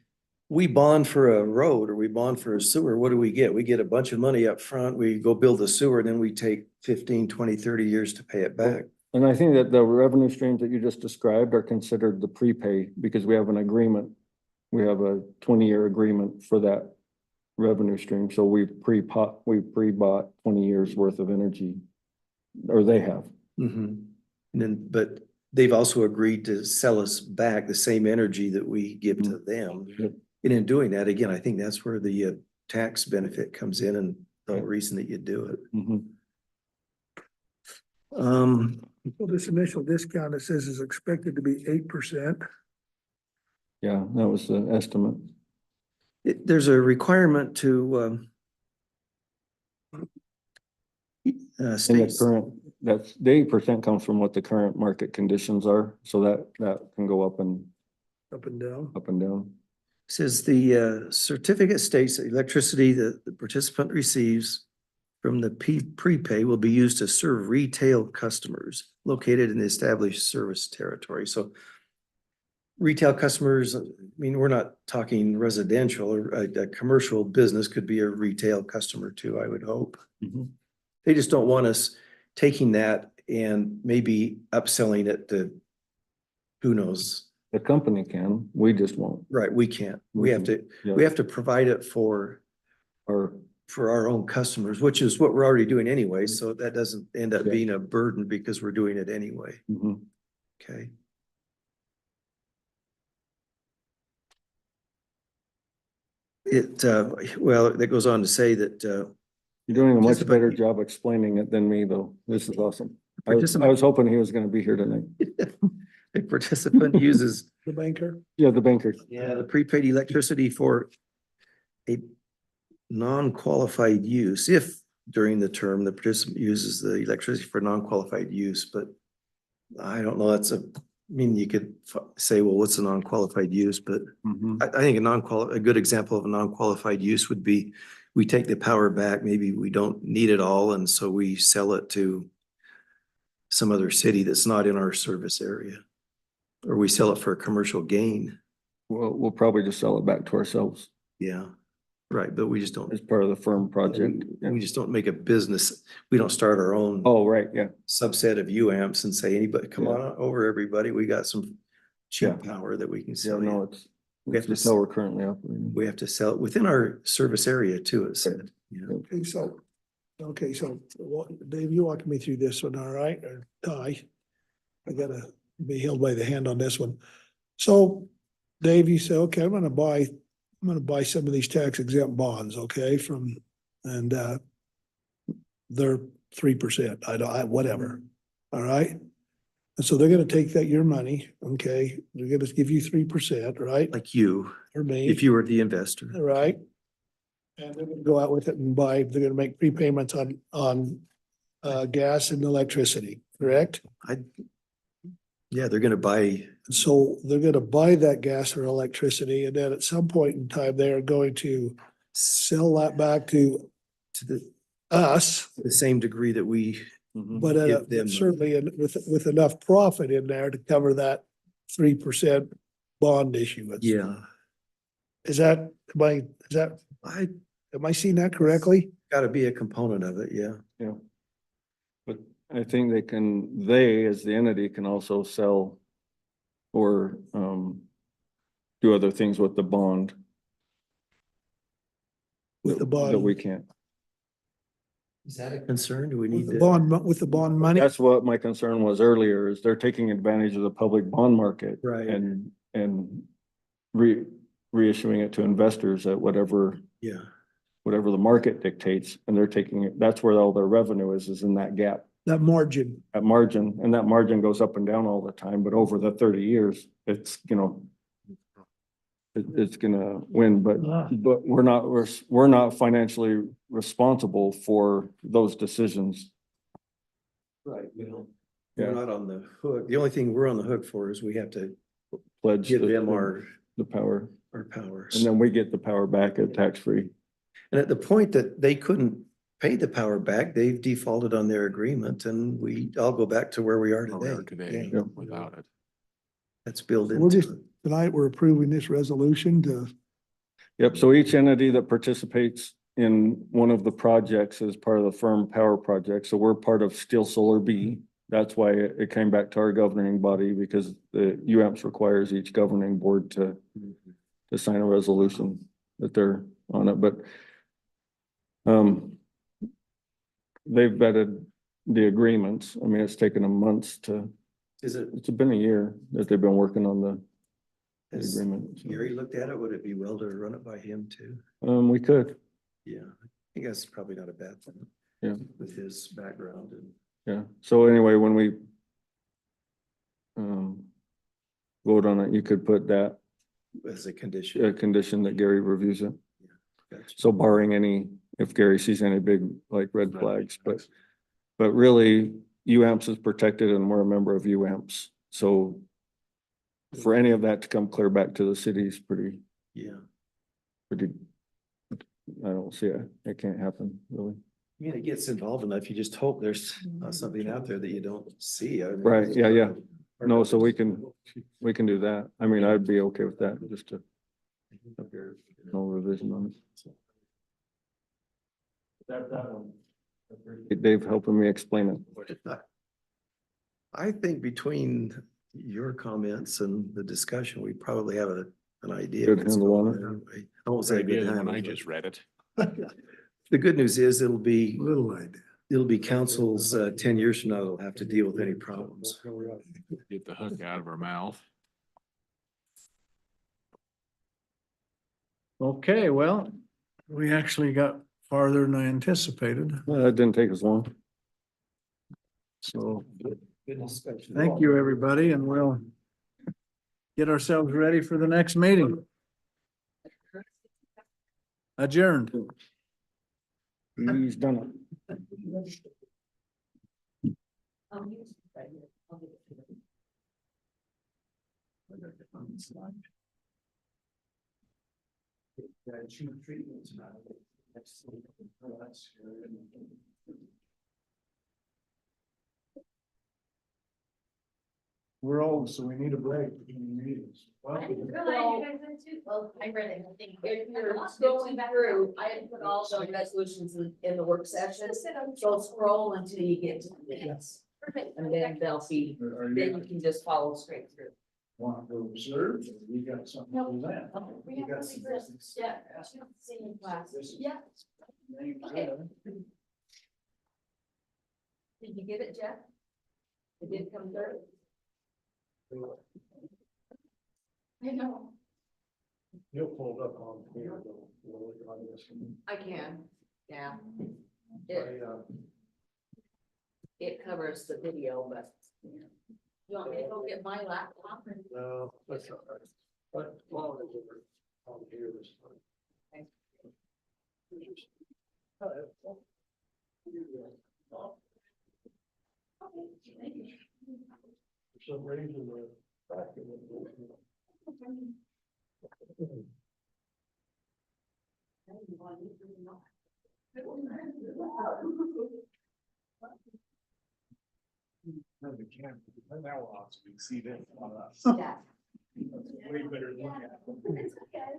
we bond for a road or we bond for a sewer, what do we get? We get a bunch of money up front, we go build the sewer, then we take 15, 20, 30 years to pay it back. And I think that the revenue streams that you just described are considered the prepay because we have an agreement. We have a 20-year agreement for that revenue stream. So we pre-bought 20 years worth of energy, or they have. Mhm. And then, but they've also agreed to sell us back the same energy that we give to them. Yep. And in doing that, again, I think that's where the tax benefit comes in and the Right. reason that you do it. Mhm. So this initial discount, it says is expected to be 8%. Yeah, that was the estimate. There's a requirement to In the states. current, that's, the 8% comes from what the current market conditions are. So that can go up and Up and down. down. Says the certificate states that electricity that the participant receives from the prepay will be used to serve retail customers located in the established service territory. So retail customers, I mean, we're not talking residential or a commercial business could be a retail customer too, I would hope. Mhm. They just don't want us taking that and maybe upselling it to who knows, The company can, we just won't, right? We can't. We have to, yeah. we have to provide it for Or, our own customers, which is what we're already doing anyway. So that doesn't end up Yeah. being a burden because we're doing it anyway. mhm. Okay. It, well, that goes on to say that, You're doing a much Participant- better job explaining it than me, though. This is awesome. I was Participant- hoping he was gonna be here tonight. a participant uses, The banker, Yeah, the banker. yeah, the prepaid electricity for a non-qualified use, if during the term the participant uses the electricity for non-qualified use, but I don't know, I mean, you could say, well, what's a non-qualified use, but Mhm. I think a good example of a non-qualified use would be, we take the power back, maybe we don't need it all, and so we sell it to some other city that's not in our service area. Or we sell it for a commercial gain. We'll probably just sell it back to ourselves Yeah, right, but we just don't, as part of the firm project. Yeah. we just don't make a business, we don't start our own Oh, right, yeah. subset of UAMPS and say, anybody, come Yeah. on over, everybody, we got some cheap Yeah. power that we can Yeah, sell no, you. it's have to just how we're currently operating. We have to sell it within our service area too, it said, you know. okay, so Dave, you walked me through this one, all right, or Ty? I gotta be held by the hand on this one. So Dave, you say, okay, I'm gonna buy some of these tax exempt bonds, okay, and they're 3%, whatever, all right? And so they're gonna take your money, okay, they're gonna give you 3%, right, Like you, or me. if you were the investor. Right? And they're gonna go out with it and they're gonna make prepayments on gas and electricity, correct? Yeah, they're gonna buy, So they're gonna buy that gas or electricity, and then at some point in time, they're going to sell that back to to us, the same degree that we, Mhm. but Give them- certainly with enough profit in there to cover that 3% bond issuance. yeah, Am I seeing that correctly? gotta be a component of it, yeah. Yeah. But I think they, as the entity, can also sell or do other things with the bond With the that bond, we can't. Is that a concern? Do we with need the to? with the bond money? That's what my concern was earlier, is they're taking advantage of the public bond market. Right. And reissuing it to investors at whatever Yeah, the market dictates, and they're taking it, that's where all their revenue is in that gap, That margin. that margin, and that margin goes up and down all the time, but over the 30 years, it's, it's gonna win, but we're not financially responsible for those decisions. right, we don't, Yeah. we're not on the hook. The only thing we're on the hook for is we have to Pledge give them the power, our powers. and then we get the power back at tax-free. And at the point that they couldn't pay the power back, they've defaulted on their agreement and I'll go back to where we are Where we are today. today Yeah. without it. That's built We're just, into it. tonight, we're approving this resolution to, Yep, so each entity that participates in one of the projects is part of the firm power project, so we're part of Steel Solar B. That's why it came back to our governing body, because the UAMPS requires each governing board to sign a resolution that they're on it, but they've vetted the agreements. I mean, it's taken them months it's been a year that they've been working on the Has agreement. so. Gary looked at it, would it be well to run it by him too? We could, Yeah, I think that's probably not a bad thing. Yeah. With his background and. yeah. So anyway, when we vote on it, you could put that As a condition. a condition that Gary reviews it. Gotcha. So barring if Gary sees any big like red flags, but really UAMPS is protected and we're a member of UAMPS. So for any of that to come clear back to the city is pretty, Yeah, I don't see it. It can't happen, really. I mean, it gets involved enough, you just hope there's not something out there that you don't see. I mean, Right, yeah, yeah. No, so we can do that. I mean, I'd be okay with that, just to. No revision on it. Dave helping me explain it. I think between your comments and the discussion, we probably have an idea. Good of what's handle on going it. on. I won't say a Idea good than when handle, I but just read it. the good news is it'll be, Little idea. it'll be council's, 10 years from now, they'll have to deal with any problems. Get the hook out of our mouth. Okay, well, we actually got farther than I anticipated, Well, that didn't take as long. so thank you, everybody, and we'll get ourselves ready for the next meeting. Adjourned. He's done it. We're old, so we need a break between meetings. Well, I read it, I think. If you're going through, I didn't put all the resolutions in the work session, so scroll until you get to the minutes. And then they'll be, then you can just follow straight through. Want to observe, we got something to that. We have to leave this, yeah, senior classes, yeah. Okay. Did you get it, Jeff? It did come through? I know. You'll pull it up on here. I can, yeah. I, It covers the video, but. You want me to go get my laptop? No, that's all right. But long as we're on here this time. For some reason, the document. No, we can't. Now we'll have to see them on us. Yeah. Way better than that. It's okay.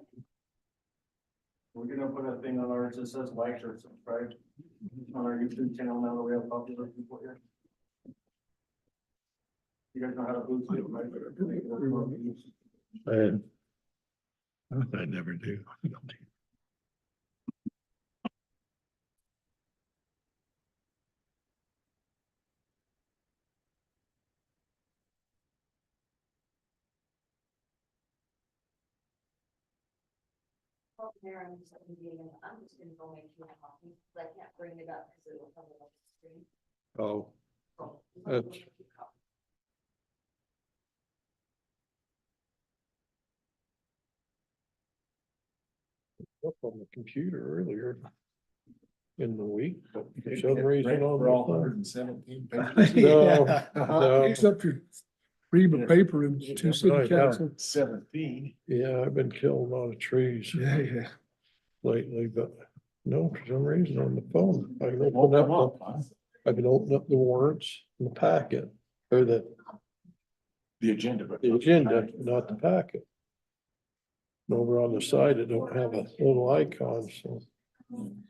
We're gonna put a thing on ours that says like or subscribe on our YouTube channel now that we have popular people here. You guys know how to boost it, right? I never do. I'm just gonna go make you a copy, but I can't bring it up because it'll come up the screen. Oh, So, That's- up on the computer earlier in the week, but for some reason on For all my hundred phone. and 17 pages. No, no. Except for read the paper and two city Right, council. 17. Yeah, I've been killing a lot of trees lately, but no, for some reason on the phone, I can Won't open come up, up, huh? I can open up the warrants in the packet, or the The agenda, but. agenda, not the packet. And over on the side, it don't have a little icon, so.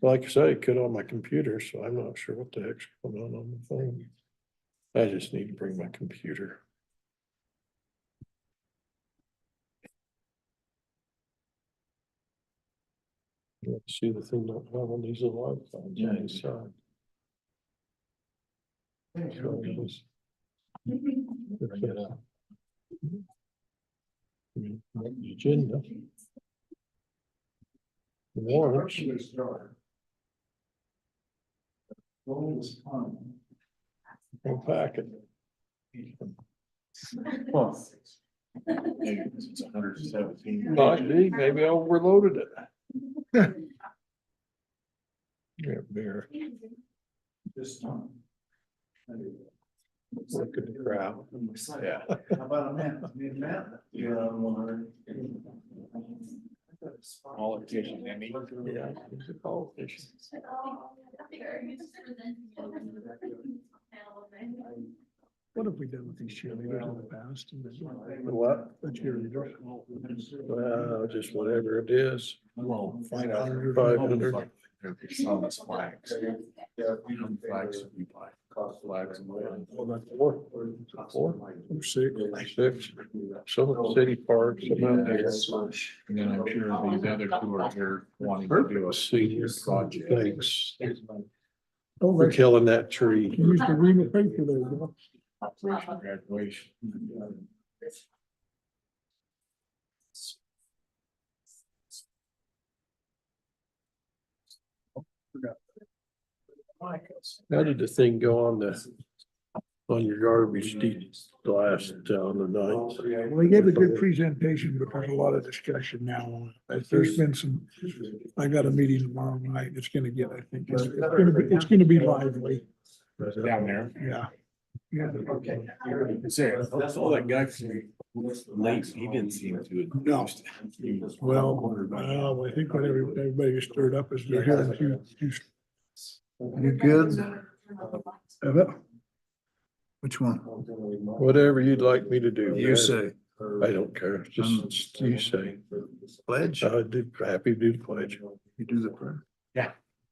Like I say, it could on my computer, so I'm not sure what the heck's going on the phone. I just need to bring my computer. Let's see the thing don't have on these little icons on the side. So it was- it's a- the agenda. The warrants. Whole packet. Well, maybe because it's 117. Might be, maybe I overloaded it. Yeah, bear. This time. Look at the crowd. Yeah. How about a man? Need a man? You're on 100. Politician, I mean. Yeah, he's a politician. What have we done with these cheerleaders in the past? What? The cheerleaders. Well, just whatever it is. Well, 500. 500. Flags. Flags we buy. Flags. Four, Or six. six, some of the city parks, some out there. And then I'm sure these other two are here wanting to do a Senior project. Thanks Don't for let killing that tree. you use the ream of paper there, Bill. Graduation. How did the thing go on your garbage last on the ninth? Well, he gave a good presentation, but there's a lot of discussion now on it. There's been some, I got a meeting tomorrow night. It's gonna get, I think, it's gonna be lively. Down there. Yeah. Yeah. That's all that guy from late, he didn't seem to. No. Well, I think what everybody is stirred up is they're hearing two. You good? Which one? Whatever you'd like me to do. You man. say. I don't care, just you say. Pledge? I'd be happy to do the pledge. You do the prayer? Yeah.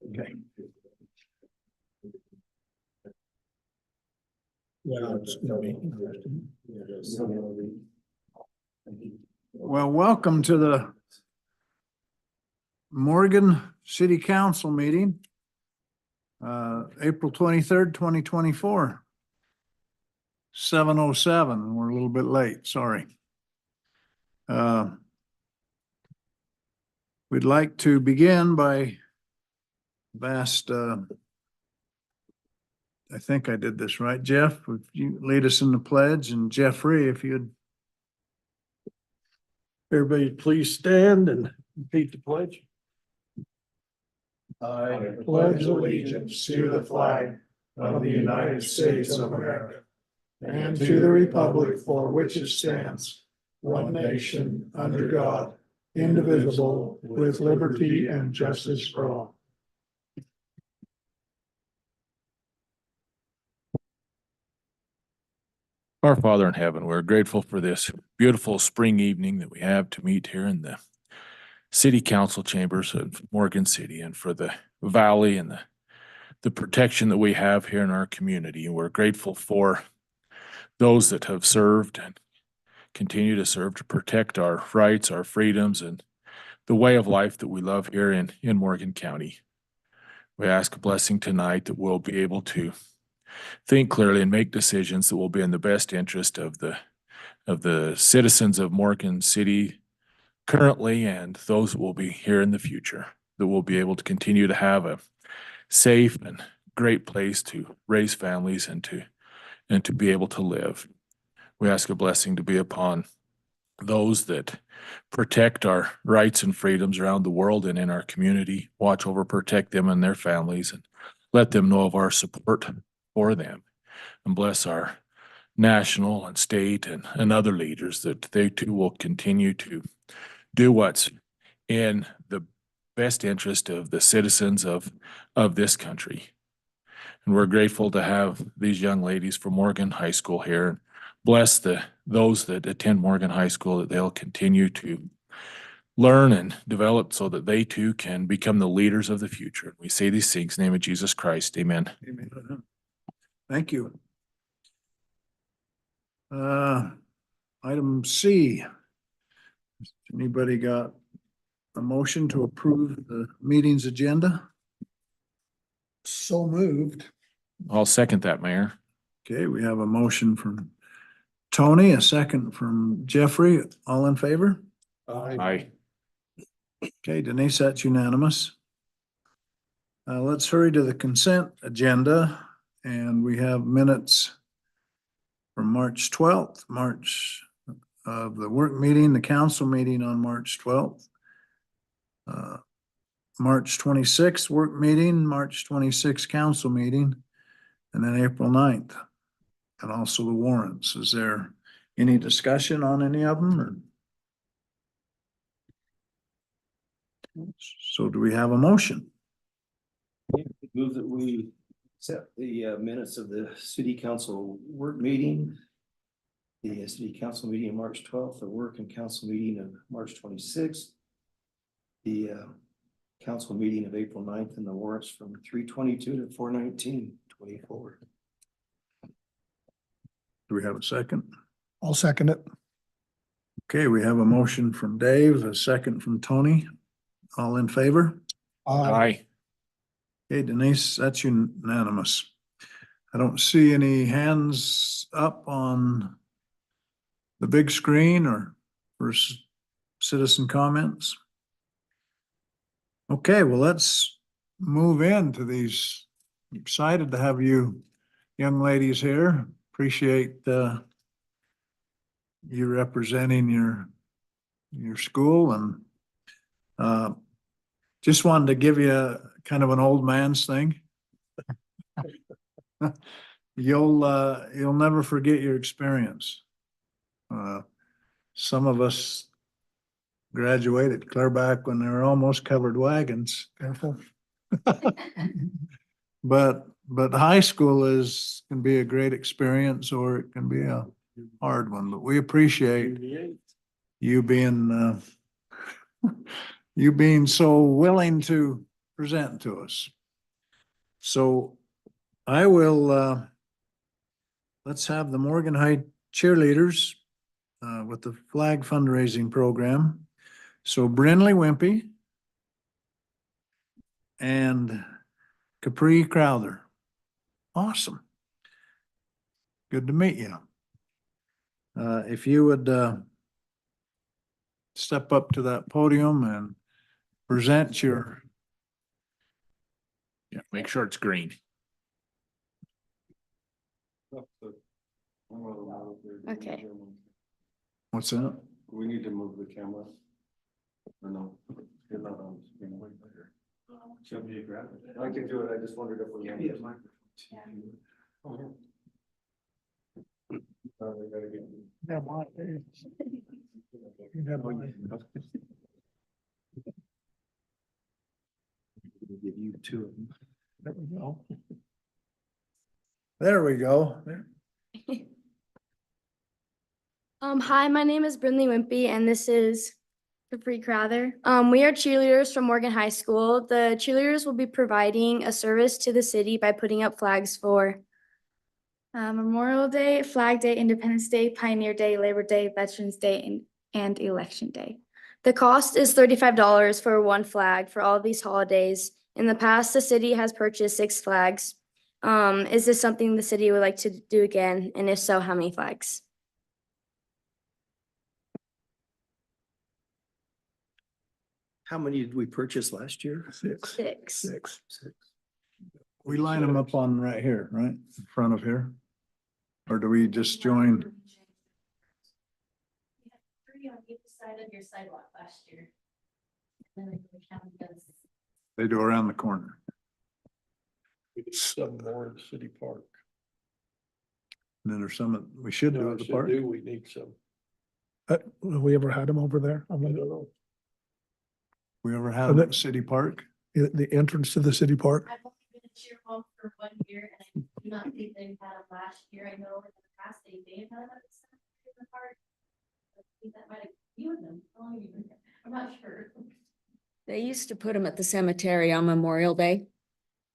Okay. Yeah, it's gonna be interesting. Well, welcome to the Morgan City Council meeting. April 23rd, 2024. 7:07, we're a little bit late, sorry. We'd like to begin by asked, I think I did this right, Jeff, would you lead us in the pledge, and Jeffrey, if you'd. Everybody please stand and repeat the pledge. I pledge allegiance to the flag of the United States of America and to the republic for which it stands, one nation, under God, indivisible, with liberty and justice for all. Our Father in heaven, we're grateful for this beautiful spring evening that we have to meet here in the city council chambers of Morgan City, and for the valley and the protection that we have here in our community. And we're grateful for those that have served and continue to serve to protect our rights, our freedoms, and the way of life that we love here in Morgan County. We ask a blessing tonight that we'll be able to think clearly and make decisions that will be in the best interest of the citizens of Morgan City currently, and those that will be here in the future, that will be able to continue to have a safe and great place to raise families and to be able to live. We ask a blessing to be upon those that protect our rights and freedoms around the world and in our community. Watch over, protect them and their families, and let them know of our support for them. And bless our national and state and other leaders, that they too will continue to do what's in the best interest of the citizens of this country. And we're grateful to have these young ladies from Morgan High School here. Bless those that attend Morgan High School, that they'll continue to learn and develop so that they too can become the leaders of the future. We say these things in the name of Jesus Christ. Amen. Amen. Thank you. Item C. Anybody got a motion to approve the meeting's agenda? So moved. I'll second that, Mayor. Okay, we have a motion from Tony, a second from Jeffrey. All in favor? Aye. Okay, Denise, that's unanimous. Let's hurry to the consent agenda, and we have minutes from March 12th, March of the work meeting, the council meeting on March 12th. March 26th, work meeting, March 26th, council meeting, and then April 9th. And also the warrants. Is there any discussion on any of them, or? So do we have a motion? Move that we Accept the minutes of the city council work meeting. The city council meeting of March 12th, the work and council meeting of March 26th. The council meeting of April 9th, and the warrants from 3/22 to 4/19/24. Do we have a second? I'll second it. Okay, we have a motion from Dave, a second from Tony. All in favor? Aye. Okay, Denise, that's unanimous. I don't see any hands up on the big screen or for citizen comments. Okay, well, let's move into these. Excited to have you young ladies here. Appreciate you representing your school, and just wanted to give you kind of an old man's thing. You'll never forget your experience. Some of us graduated clear back when they were almost covered wagons. Careful. But high school can be a great experience, or it can be a hard one, but we appreciate you being you being so willing to present to us. So I will let's have the Morgan High cheerleaders with the flag fundraising program. So Brinley Wimpy and Capri Crowther. Awesome. Good to meet you. If you would step up to that podium and present your, Yeah, make sure it's green. Okay. what's that? We need to move the camera. Or no? You're not on screen. I can do it. I just wondered if we. Give you two of them. There we go. There we go. Hi, my name is Brinley Wimpy and this is Capri Crowther. We are cheerleaders from Morgan High School. The cheerleaders will be providing a service to the city by putting up flags for Memorial Day, Flag Day, Independence Day, Pioneer Day, Labor Day, Veterans Day, and Election Day. The cost is $35 for one flag for all of these holidays. In the past, the city has purchased 6 flags. Is this something the city would like to do again? And if so, how many flags? How many did we purchase last year? 6. 6. 6. We line them up on right here, right? In front of here? Or do we just join? We had 3 on each side of your sidewalk last year. And then the county does. They do around the corner. We need some more in the city park. And then there's some we should do No, at the should park. do, we need some. Have we ever had them over there? I don't know. We ever had them at the city park? The entrance to the city park? I've only been a cheer mom for 1 year and I do not think they've had them last year. I know in the past they may have had them at the cemetery in the park. I think that might have, you and them, how long have you been here? I'm not sure. They used to put them at the cemetery on Memorial Day.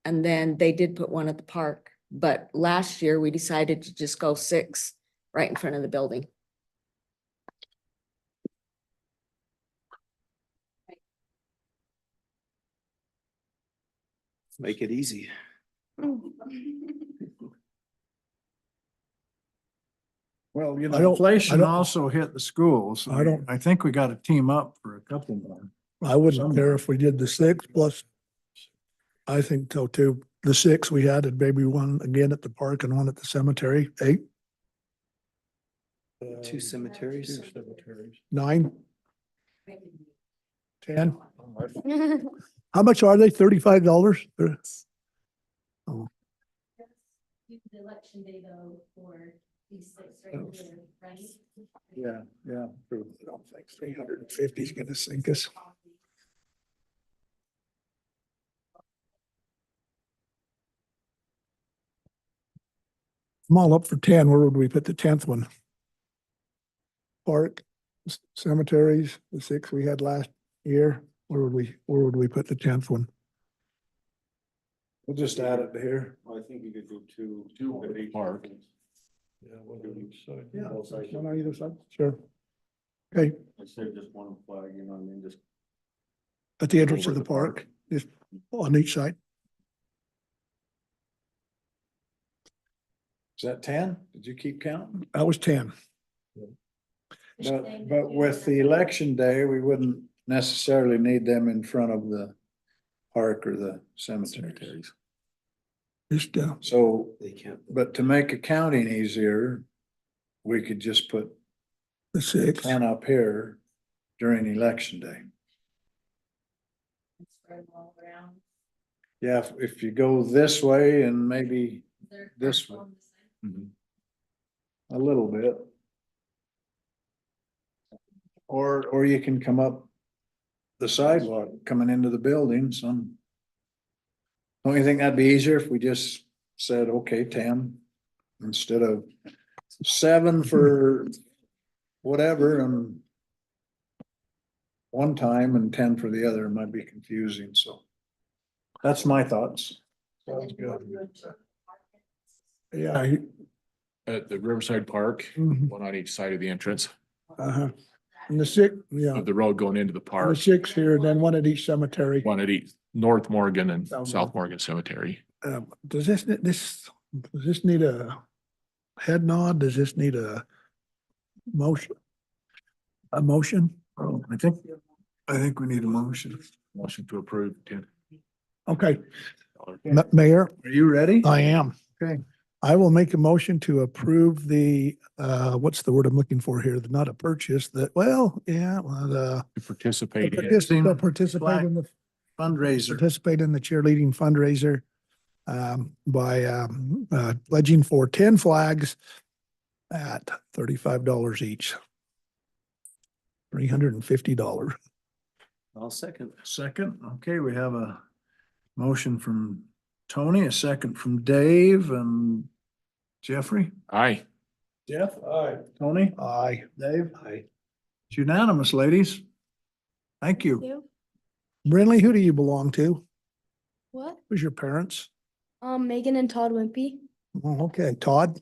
And then they did put one at the park. But last year we decided to just go 6 right in front of the building. Make it easy. Well, you I know, don't- inflation I don't- also hit the schools. I think we got to team up for a couple more. I wouldn't care if we did the 6 plus. I think so too. The 6 we had, and maybe one again at the park and one at the cemetery. 8, 2 cemeteries. 2 cemeteries. 9, 10. How much are they? $35? Use the election day though for these 6 right here, right? Yeah, yeah. True. I don't think 350 is gonna sink us. I'm all up for 10. Where would we put the 10th one? Park, cemeteries, the 6 we had last year. Where would we put the 10th one? We'll just add it to here. I think you could do two. at each park. Yeah, one on each side. Yeah, Both sides. one on either side. Sure. Okay, Instead of just one flag, you know what I mean, just. at the entrance Over of the the park. park, just on each side. Is that 10? Did you keep counting? That was 10. But with the election day, we wouldn't necessarily need them in front of the park or the cemeteries. Just, So, They can't. but to make accounting easier, we could just put the 6th. 10 up here during election day. Spread them all around. Yeah, if you go this way and maybe They're This all one. on the side. a little bit. Or you can come up the sidewalk coming into the building, some. Don't you think that'd be easier if we just said, okay, 10 instead of 7 for whatever and one time and 10 for the other? It might be confusing, so. That's my thoughts. Sounds good. Yeah. Yeah. At the Riverside Park, Mhm. one on each side of the entrance Uh-huh. And the 6th, yeah, of the road going into the the park. 6th here, and then one at each cemetery. One at each, North Morgan and South South Morgan Cemetery. Does this need a head nod? Does this need a motion? A motion? Oh, I think we need a motion. Motion to approve $10. Okay, Mayor, Are you ready? I am. Okay. I will make a motion to approve the, what's the word I'm looking for here? Not a purchase, the To participate in. participate Flag. in the Fundraiser. participate in the cheerleading fundraiser by pledging for 10 flags at $35 each. $350. I'll second. Second, okay, we have a motion from Tony, a second from Dave and Jeffrey. Aye. Jeff? Aye. Tony? Aye. Dave? Aye. It's unanimous, ladies. Thank you. You? Brinley, who do you belong to? What? Who's your parents? Megan and Todd Wimpy. Oh, okay, Todd?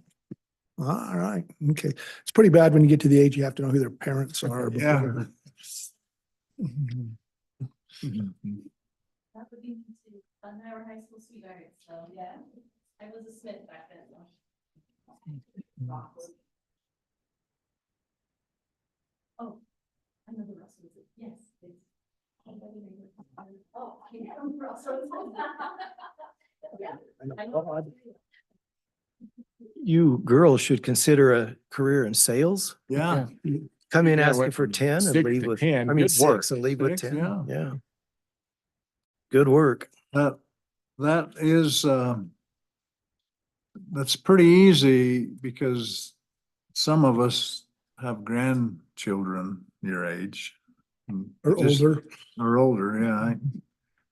All right, okay. It's pretty bad when you get to the age you have to know who their parents are. Yeah. Mhm. That would be fun, our high school sweetheart, so yeah, I was a Smith back then. Oh, I know the Russell, yes. It's- Oh, yeah, Russell. Yeah. I know. You girls should consider a career in sales. Yeah, Come in Yeah, asking went for from 10 and 6 leave to with, 10. I mean, Good work. 6 and leave with 6, 10. yeah. Yeah. Good work. that is, that's pretty easy because some of us have grandchildren your age. and Or just- older. Or older, yeah.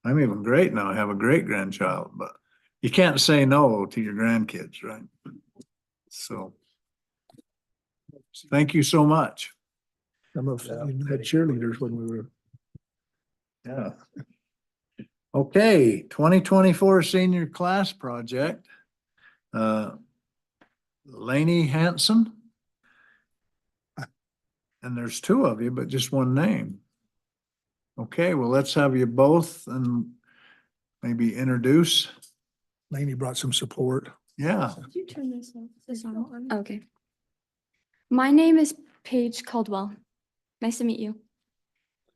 I'm even great now. I have a great grandchild, but you can't say no to your grandkids, right? So. Thank you so much. Some of you had cheerleaders when we were. Yeah. Okay, 2024 senior class project. Laney Hanson. And there's 2 of you, but just one name. Okay, well, let's have you both and maybe introduce. Laney brought some support. Yeah, Did you turn this on? This on? Okay. My name is Paige Caldwell. Nice to meet you.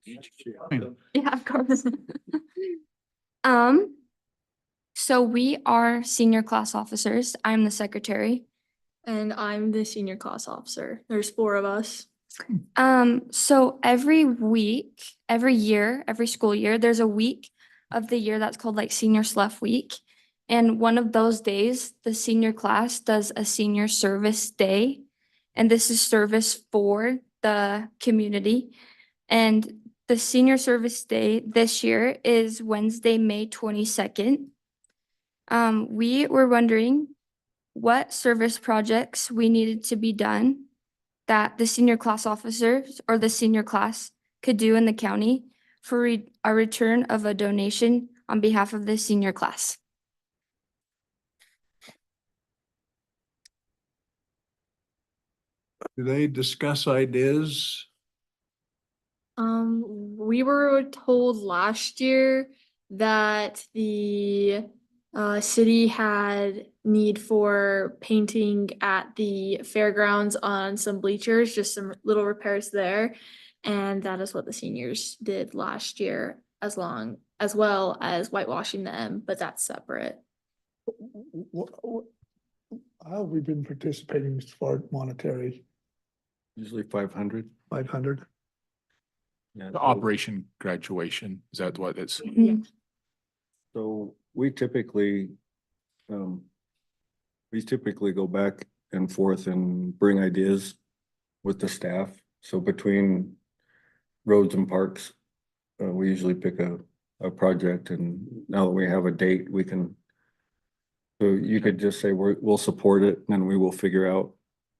Yeah, of course. So we are senior class officers. I'm the secretary. And I'm the senior class officer. There's 4 of us. So every week, every year, every school year, there's a week of the year that's called like Senior Slough Week. And one of those days, the senior class does a senior service day. And this is service for the community. And the senior service day this year is Wednesday, May 22nd. We were wondering what service projects we needed to be done that the senior class officers or the senior class could do in the county for a return of a donation on behalf of the senior class. Do they discuss ideas? We were told last year that the city had need for painting at the fairgrounds on some bleachers, just some little repairs there. And that is what the seniors did last year, as well as whitewashing them, but that's separate. How have we been participating as far as monetary, Usually 500. 500? Yeah. The Operation Graduation, is that what it's? Mhm. So we typically go back and forth and bring ideas with the staff. So between roads and parks, we usually pick a project, and now that we have a date, we can. So you could just say we'll support it, and then we will figure out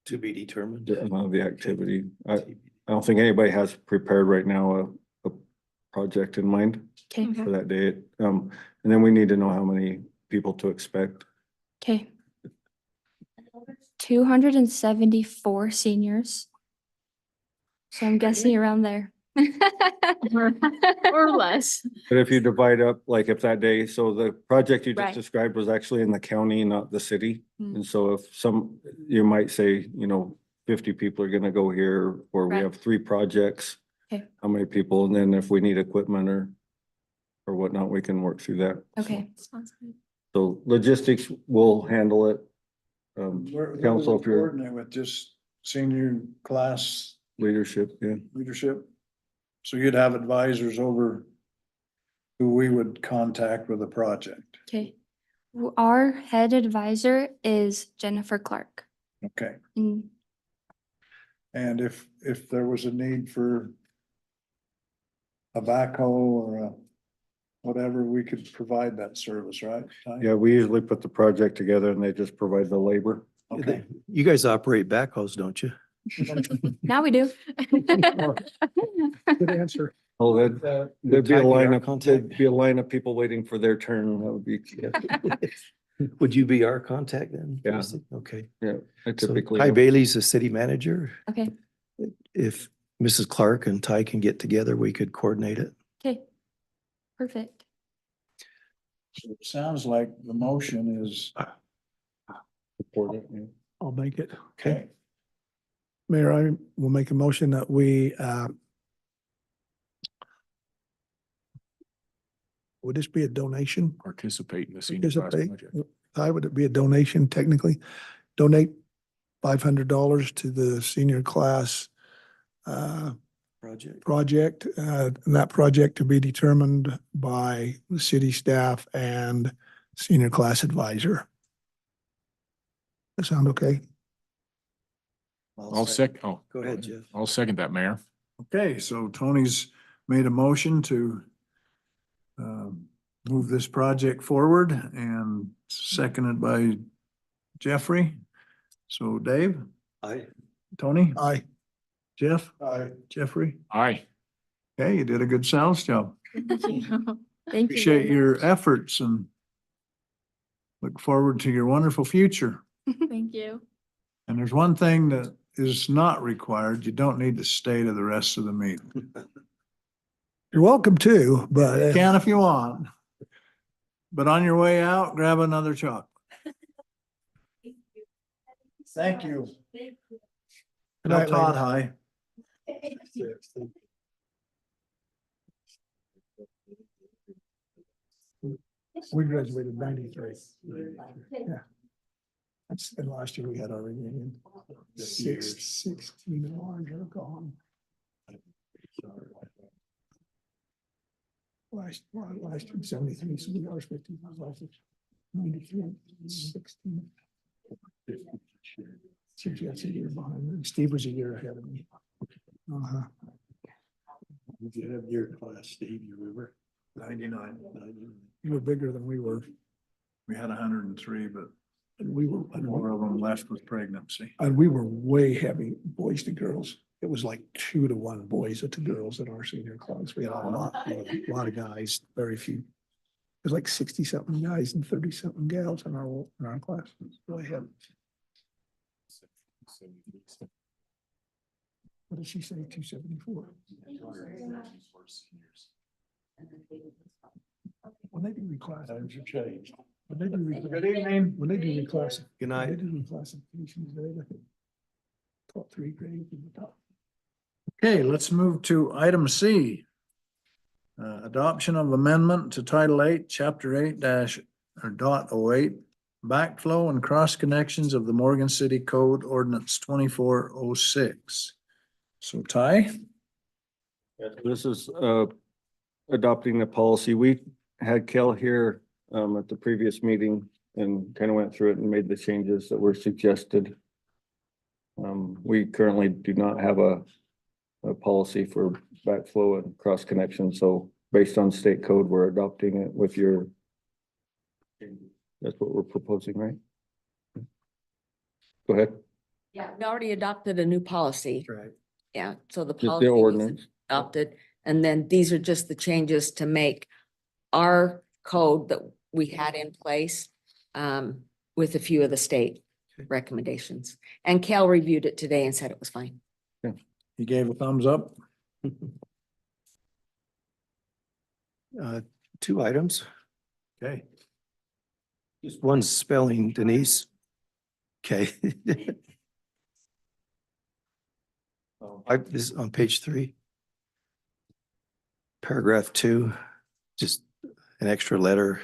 To be determined. the amount of the activity. I don't think anybody has prepared right now a project in mind Okay, for that day. And then we need to know how many people to expect. okay. 274 seniors. So I'm guessing around there. Or less. But if you divide up, like if that day, so the project you just Right. described was actually in the county, not the city. Mm. And so if you might say, 50 people are gonna go here, or we Right. have 3 projects. Okay. How many people? And then if we need equipment or whatnot, we can work through that. Okay, Sounds good. So logistics will handle it. Where Council, if you're coordinate with just senior class leadership, yeah. leadership? So you'd have advisors over who we would contact with a project. okay. Our head advisor is Jennifer Clark. Okay. And And if there was a need for a backhoe or a whatever, we could provide that service, right? Ty? Yeah, we usually put the project together and they just provide the labor. Okay. You guys operate backhoes, don't you? now we do. Good answer. Oh, there'd be a Ty, be our line of, contact. there'd be a line of people waiting for their turn. That would be, Would you be our contact then? Yeah. Okay. I So typically. Ty Bailey's the city manager. Okay, If Mrs. Clark and Ty can get together, we could coordinate it. okay. Perfect. It sounds like the motion is, Support it, yeah. I'll make it. okay, Mayor, I will make a motion that we, would this be a donation? Participate in the senior class Participate? project. Would it be a donation technically? Donate $500 to the senior class project, and that project to be determined by the city staff and senior class advisor. That sound okay? Go ahead, Jeff. I'll second that, Mayor. okay, so Tony's made a motion to move this project forward and seconded by Jeffrey. So Dave, Aye. Tony, Aye. Jeff, Aye. Jeffrey, Aye. okay, you did a good sales job. Thank you. Appreciate your efforts and look forward to your wonderful future. Thank you. And there's one thing that is not required. You don't need to stay to the rest of the meeting. You're welcome to, You but can if you want. But on your way out, grab another chocolate. Thank you. Good Tell night, Todd ladies. hi. We graduated 93. Yeah. And last year we had our reunion. 16 orange are gone. Last year, 73, so we are 50, last year, 93, 16. That's a year behind me. Steve was a year ahead of me. Uh-huh. Did you have your class, Steve, you remember? 99. You were bigger than we were. We had 103, but And we were, More of them left with pregnancy. and we were way heavy boys to girls. It was like 2-to-1 boys to girls in our senior class. We had a lot of guys, very few. It was like 60-something guys and 30-something gals in our class. It was really heavy. What did she say? 274? When they do reclass. Times have changed. When they do Good evening. When they do reclass. Good night. They do reclassifications, they look at top 3 grades and the top. Okay, let's move to item C. Adoption of amendment to Title 8, Chapter 8 dash or .08, backflow and cross connections of the Morgan City Code Ordinance 2406. So Ty? This is adopting the policy. We had Kel here at the previous meeting and kind of went through it and made the changes that were suggested. We currently do not have a policy for backflow and cross connection, so based on state code, we're adopting it with your. That's what we're proposing, right? Go ahead. Yeah, we already adopted a new policy. Right. Yeah, so the Just policy the was ordinance. adopted, and then these are just the changes to make our code that we had in place with a few of the state Okay. recommendations. And Cal reviewed it today and said it was fine. You gave a thumbs up? 2 items. Okay. Just one spelling, Denise. Okay. This is on page 3. Paragraph 2, just an extra letter.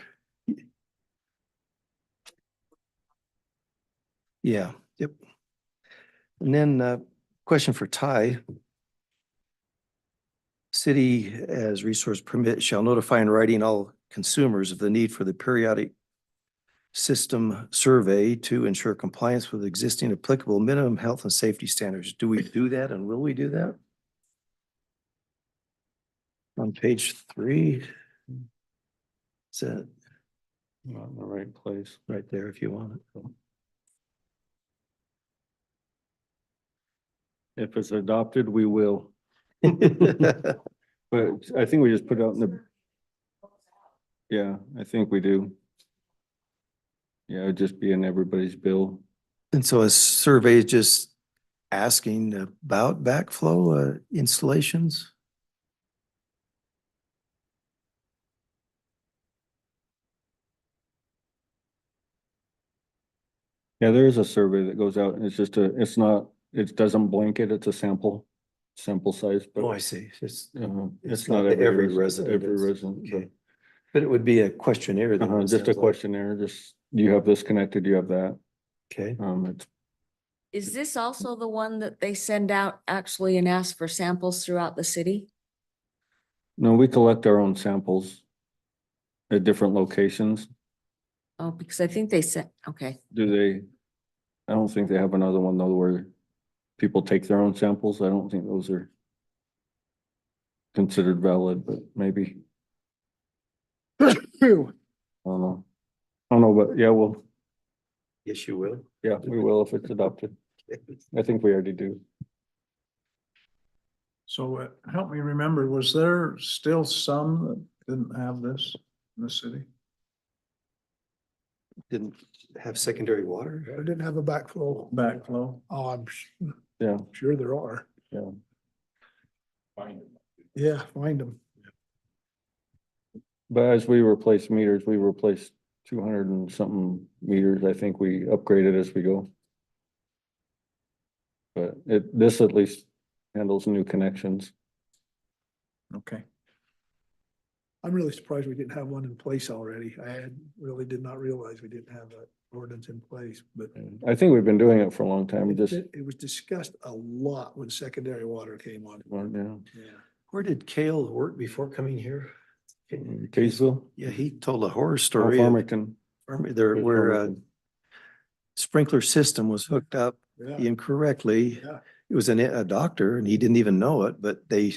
Yeah, yep. And then question for Ty. City as resource permit shall notify in writing all consumers of the need for the periodic system survey to ensure compliance with existing applicable minimum health and safety standards. Do we do that and will we do that? On page 3. Is that Not in the right place. right there if you want it? If it's adopted, we will. But I think we just put it out in the. Yeah, I think we do. Yeah, it'd just be in everybody's bill. And so a survey is just asking about backflow installations? Yeah, there is a survey that goes out and it's just it's not, it doesn't blanket, it's a sample size, but. Oh, I see. It's It's not not every resident Every is- resident. okay. But it would be a questionnaire. then, it Just a sounds like. questionnaire, just, you have this connected, you have that. Okay. It's, Is this also the one that they send out actually and ask for samples throughout the city? no, we collect our own samples at different locations. Oh, because I think they said, okay. Do they? I don't think they have another one though where people take their own samples. I don't think those are considered valid, but maybe, I don't know. I don't know, but yeah, well, Yes, you will. yeah, we will if it's adopted. I think we already do. So help me remember, was there still some that didn't have this in the city? Didn't have secondary water? I didn't have a backflow. Backflow? Oh, Yeah. sure there are. Yeah. Yeah, find them. But as we replace meters, we replaced 200 and something meters. I think we upgraded as we go. But this at least handles new connections. Okay. I'm really surprised we didn't have one in place already. Really did not realize we didn't have that ordinance in place, but And I think we've been doing it for a long time, just, it was discussed a lot when secondary water came on. yeah. Yeah. Where did Cale work before coming here? In Kaysville, Yeah, he told a horror or story. of Farmington. There Or where Farmington. sprinkler system was hooked up Yeah. incorrectly. Yeah. It was a doctor and he didn't even know it, but they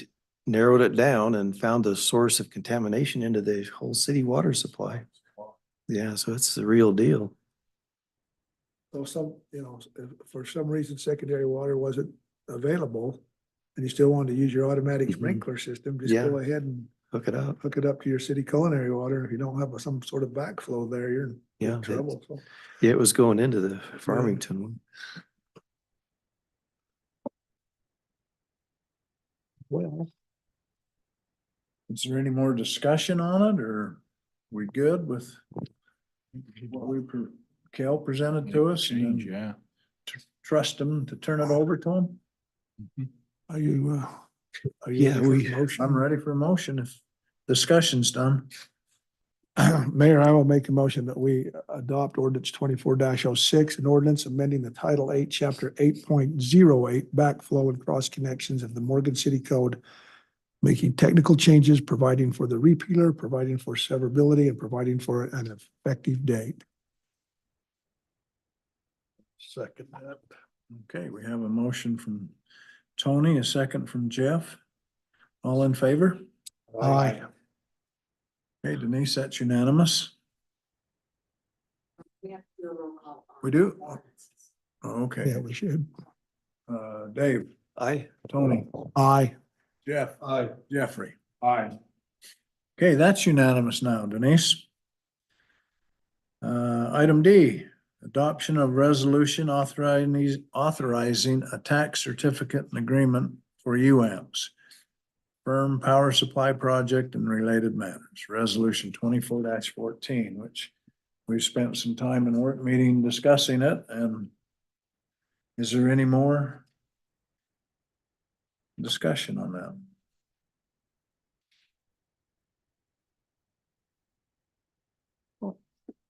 narrowed it down and found the source of contamination into the whole city water supply. Yeah, so it's the real deal. So some, if for some reason secondary water wasn't available and you still wanted to use your automatic Mhm. sprinkler system, just Yeah. go ahead and Hook it up. hook it up to your city culinary water. If you don't have some sort of backflow there, you're in Yeah, big trouble. So Yeah, it was going into the Farmington one. well, Is there any more discussion on it, or we good with what Cal presented to us? and Change, then yeah. Trust them to turn it over to them? are you? Yeah, ready for we- a motion? I'm ready for a motion if discussion's done. Mayor, I will make a motion that we adopt ordinance 24-06, an ordinance amending the Title 8, Chapter 8.08, backflow and cross connections of the Morgan City Code, making technical changes, providing for the repealer, providing for severability, and providing for an effective date. Second that. Okay, we have a motion from Tony, a second from Jeff. All in favor? Aye. Okay, Denise, that's unanimous. We have to do a roll call. on We do? ordinances. Okay, Yeah, we should. Dave, Aye. Tony, Aye. Jeff, Aye. Jeffrey. Aye. Okay, that's unanimous now, Denise. Item D, adoption of resolution authorizing a tax certificate and agreement for UAMPS. Firm Power Supply Project and related matters, resolution 24-14, which we've spent some time in work meeting discussing it, and is there any more discussion on that?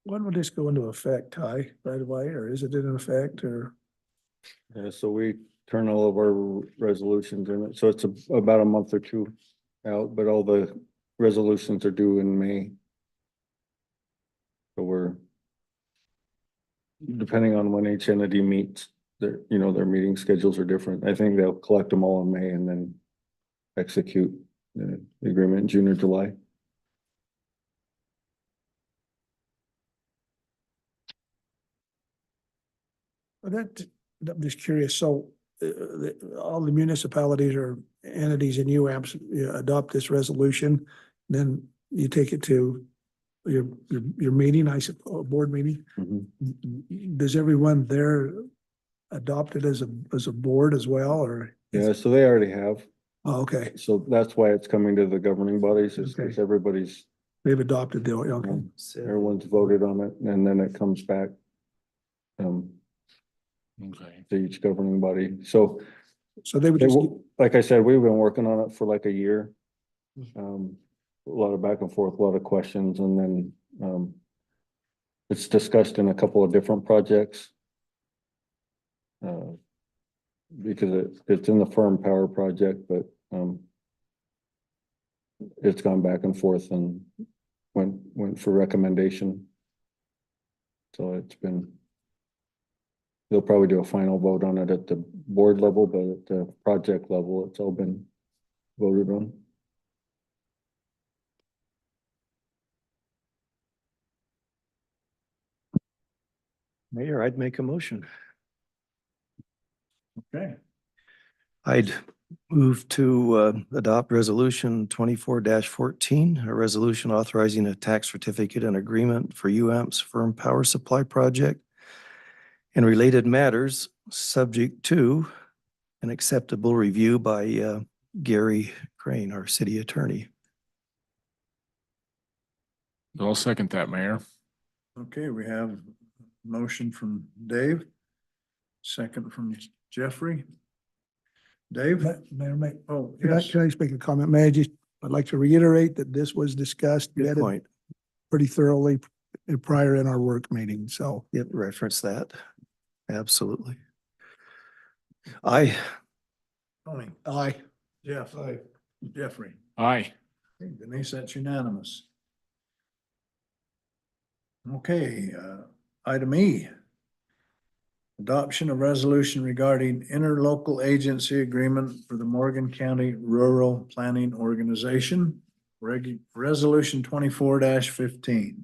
When would this go into effect, Ty, right away, or is it in effect, or? Yeah, so we turn all of our resolutions in it, so it's about a month or two out, but all the resolutions are due in May. So we're depending on when each entity meets, their meeting schedules are different. I think they'll collect them all in May and then execute the agreement in June or July. I'm just curious, so all the municipalities or entities in UAMPS adopt this resolution, then you take it to your meeting, I suppose, board meeting? Does everyone there adopt it as a board as well, or? Yeah, so they already have. Oh, okay, So that's why it's coming to the governing bodies is because Okay. everybody's, they've adopted the, okay. everyone's voted on it and then it comes back. Okay. To each governing body. So So they would they just, will, like I said, we've been working on it for like a year. A lot of back and forth, a lot of questions, and then it's discussed in a couple of different projects. Because it's in the Firm Power project, but it's gone back and forth and went for recommendation. So it's been, they'll probably do a final vote on it at the board level, but at the project level, it's all been voted on. Mayor, I'd make a motion. Okay, I'd move to adopt resolution 24-14, a resolution authorizing a tax certificate and agreement for UAMPS Firm Power Supply Project and related matters, subject to an acceptable review by Gary Crane, our city attorney. I'll second that, Mayor. okay, we have motion from Dave, second from Jeffrey. Dave? Mayor, Oh, can I yes. just make a comment? I'd like to reiterate that this was discussed, Good vetted point. pretty thoroughly prior in our work meeting, so. Yep, reference that. Absolutely. Aye. Tony, Aye. Jeff. Aye. Jeffrey. Aye. Okay, Denise, that's unanimous. Okay, item E. Adoption of resolution regarding interlocal agency agreement for the Morgan County Rural Planning Organization, resolution 24-15.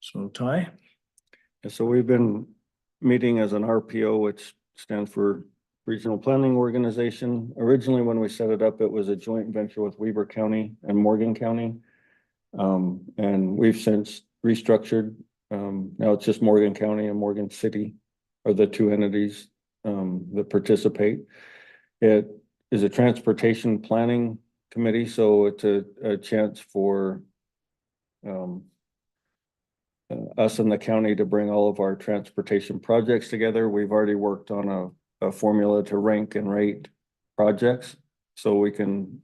So Ty? And so we've been meeting as an RPO, which stands for Regional Planning Organization. Originally, when we set it up, it was a joint venture with Weber County and Morgan County. And we've since restructured. Now it's just Morgan County and Morgan City are the two entities that participate. It is a transportation planning committee, so it's a chance for us and the county to bring all of our transportation projects together. We've already worked on a formula to rank and rate projects, so we can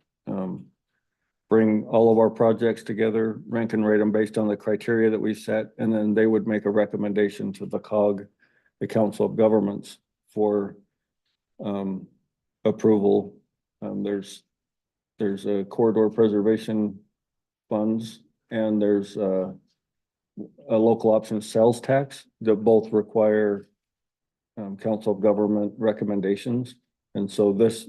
bring all of our projects together, rank and rate them based on the criteria that we set, and then they would make a recommendation to the COG, the Council of Governments, for approval. There's a corridor preservation funds, and there's a local option sales tax that both require Council of Government recommendations. And so this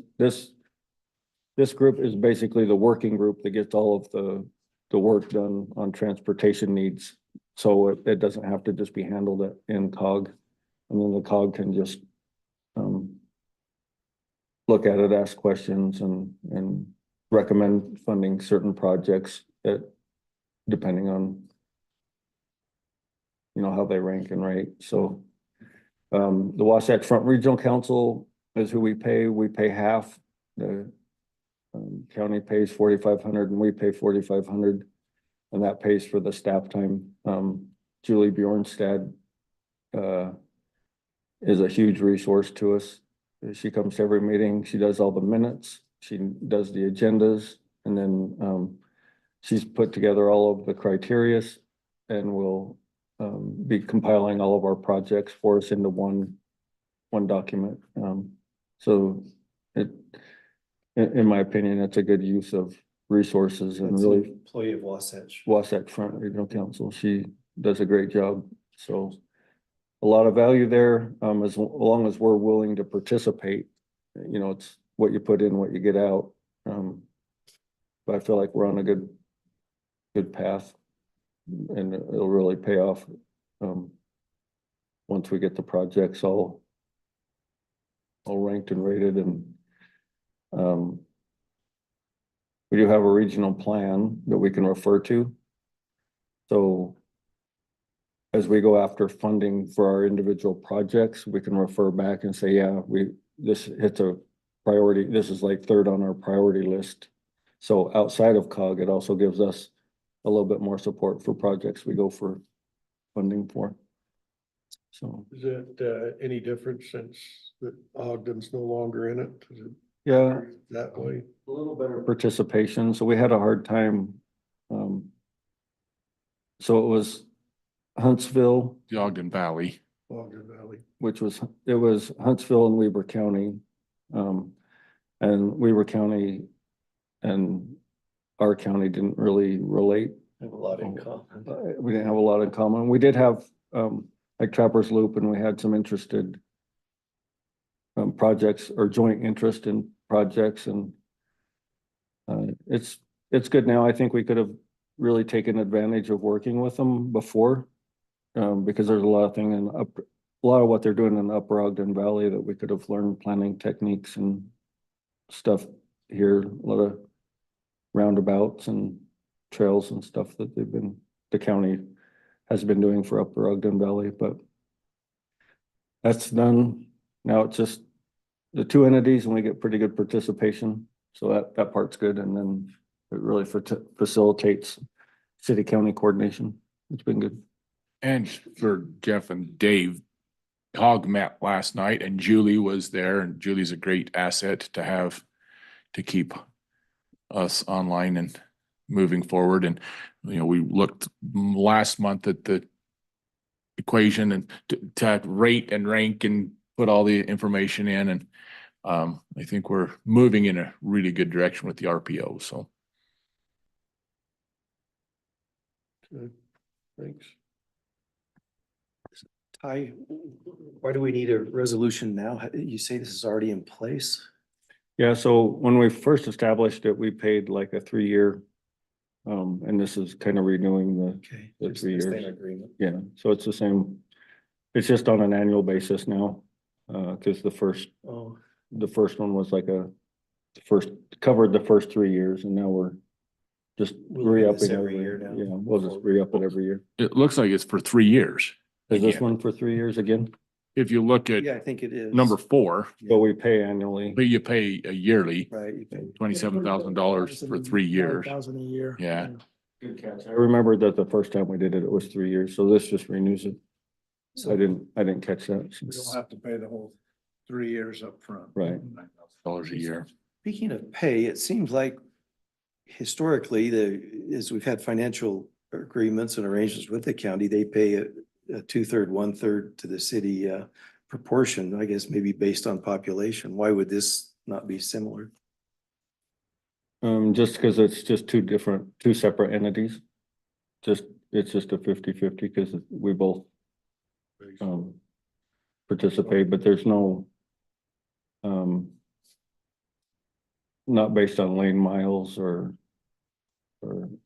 group is basically the working group that gets all of the work done on transportation needs. So it doesn't have to just be handled in COG, and then the COG can just look at it, ask questions, and recommend funding certain projects depending on, you know, how they rank and rate. So the Wasatch Front Regional Council is who we pay. We pay half. The county pays $4,500 and we pay $4,500, and that pays for the staff time. Julie Bjornstad is a huge resource to us. She comes to every meeting. She does all the minutes. She does the agendas, and then she's put together all of the criteria, and will be compiling all of our projects for us into one document. So in my opinion, it's a good use of resources, and That's an really employee of Wasatch. Wasatch Front Regional Council. She does a great job. So a lot of value there, as long as we're willing to participate. You know, it's what you put in, what you get out. But I feel like we're on a good path, and it'll really pay off once we get the projects all ranked and rated. And we do have a regional plan that we can refer to. So as we go after funding for our individual projects, we can refer back and say, yeah, this hits a priority. This is like third on our priority list. So outside of COG, it also gives us a little bit more support for projects we go for funding for. So, Is it any different since that Ogden's no longer in it? Is it yeah, that way? a little better participation. So we had a hard time. So it was Huntsville, The Ogden Valley. Ogden Valley. it was Huntsville and Weber County. And Weber County and our county didn't really relate. Have a lot in common. We didn't have a lot in common. We did have like Trappers Loop, and we had some interested projects or joint interest in projects, and it's good now. I think we could have really taken advantage of working with them before, because there's a lot of things a lot of what they're doing in the Upper Ogden Valley that we could have learned planning techniques and stuff here. A lot of roundabouts and trails and stuff that the county has been doing for Upper Ogden Valley, but that's done. Now it's just the two entities, and we get pretty good participation. So that part's good. And then it really facilitates city-county coordination. It's been good. And for Jeff and Dave, COG met last night, and Julie was there, and Julie's a great asset to have to keep us online and moving forward. And, you know, we looked last month at the equation and to rate and rank and put all the information in. And I think we're moving in a really good direction with the RPO. So. Good. Thanks. Ty, why do we need a resolution now? You say this is already in place? Yeah, so when we first established it, we paid like a 3-year, and this is kind of renewing Okay. the Just 3 stay in years. agreement. Yeah, so it's the same. It's just on an annual basis now, cause the first Oh, one was like covered the first 3 years, and now we're just We'll do re-upping this every every year year. now. Yeah, we'll just re-up it every year. It looks like it's for 3 years. Is this Again. one for 3 years again? If you look at yeah, I think it is. number 4, But we pay annually. but you pay a yearly, Right. You pay- $27,000 for 3 years. 5,000 a year. Yeah. Good catch. I remember that the first time we did it, it was 3 years, so this just renews it. So I didn't catch that. We don't have to pay the whole 3 years up front. Right. $9,000 a year. Speaking of pay, it seems like historically, as we've had financial agreements and arrangements with the county, they pay a 2/3, 1/3 to the city proportion, I guess maybe based on population. Why would this not be similar? Just because it's just two separate entities. It's just a 50-50 because we both participate, but there's no not based on lane miles or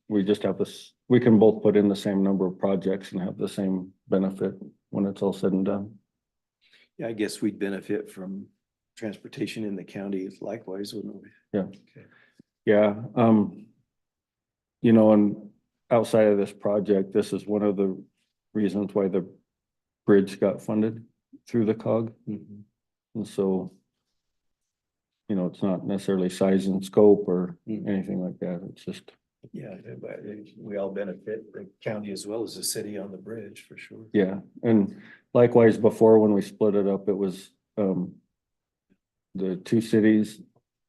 we just have this, we can both put in the same number of projects and have the same benefit when it's all said and done. Yeah, I guess we'd benefit from transportation in the county likewise, wouldn't we? Yeah. Okay. Yeah, you know, and outside of this project, this is one of the reasons why the bridge got funded through the COG. And so, you know, it's not necessarily size and scope or anything like that. It's just, Yeah, but we all benefit, the county as well as the city on the bridge for sure. yeah. And likewise, before when we split it up, it was, the 2 cities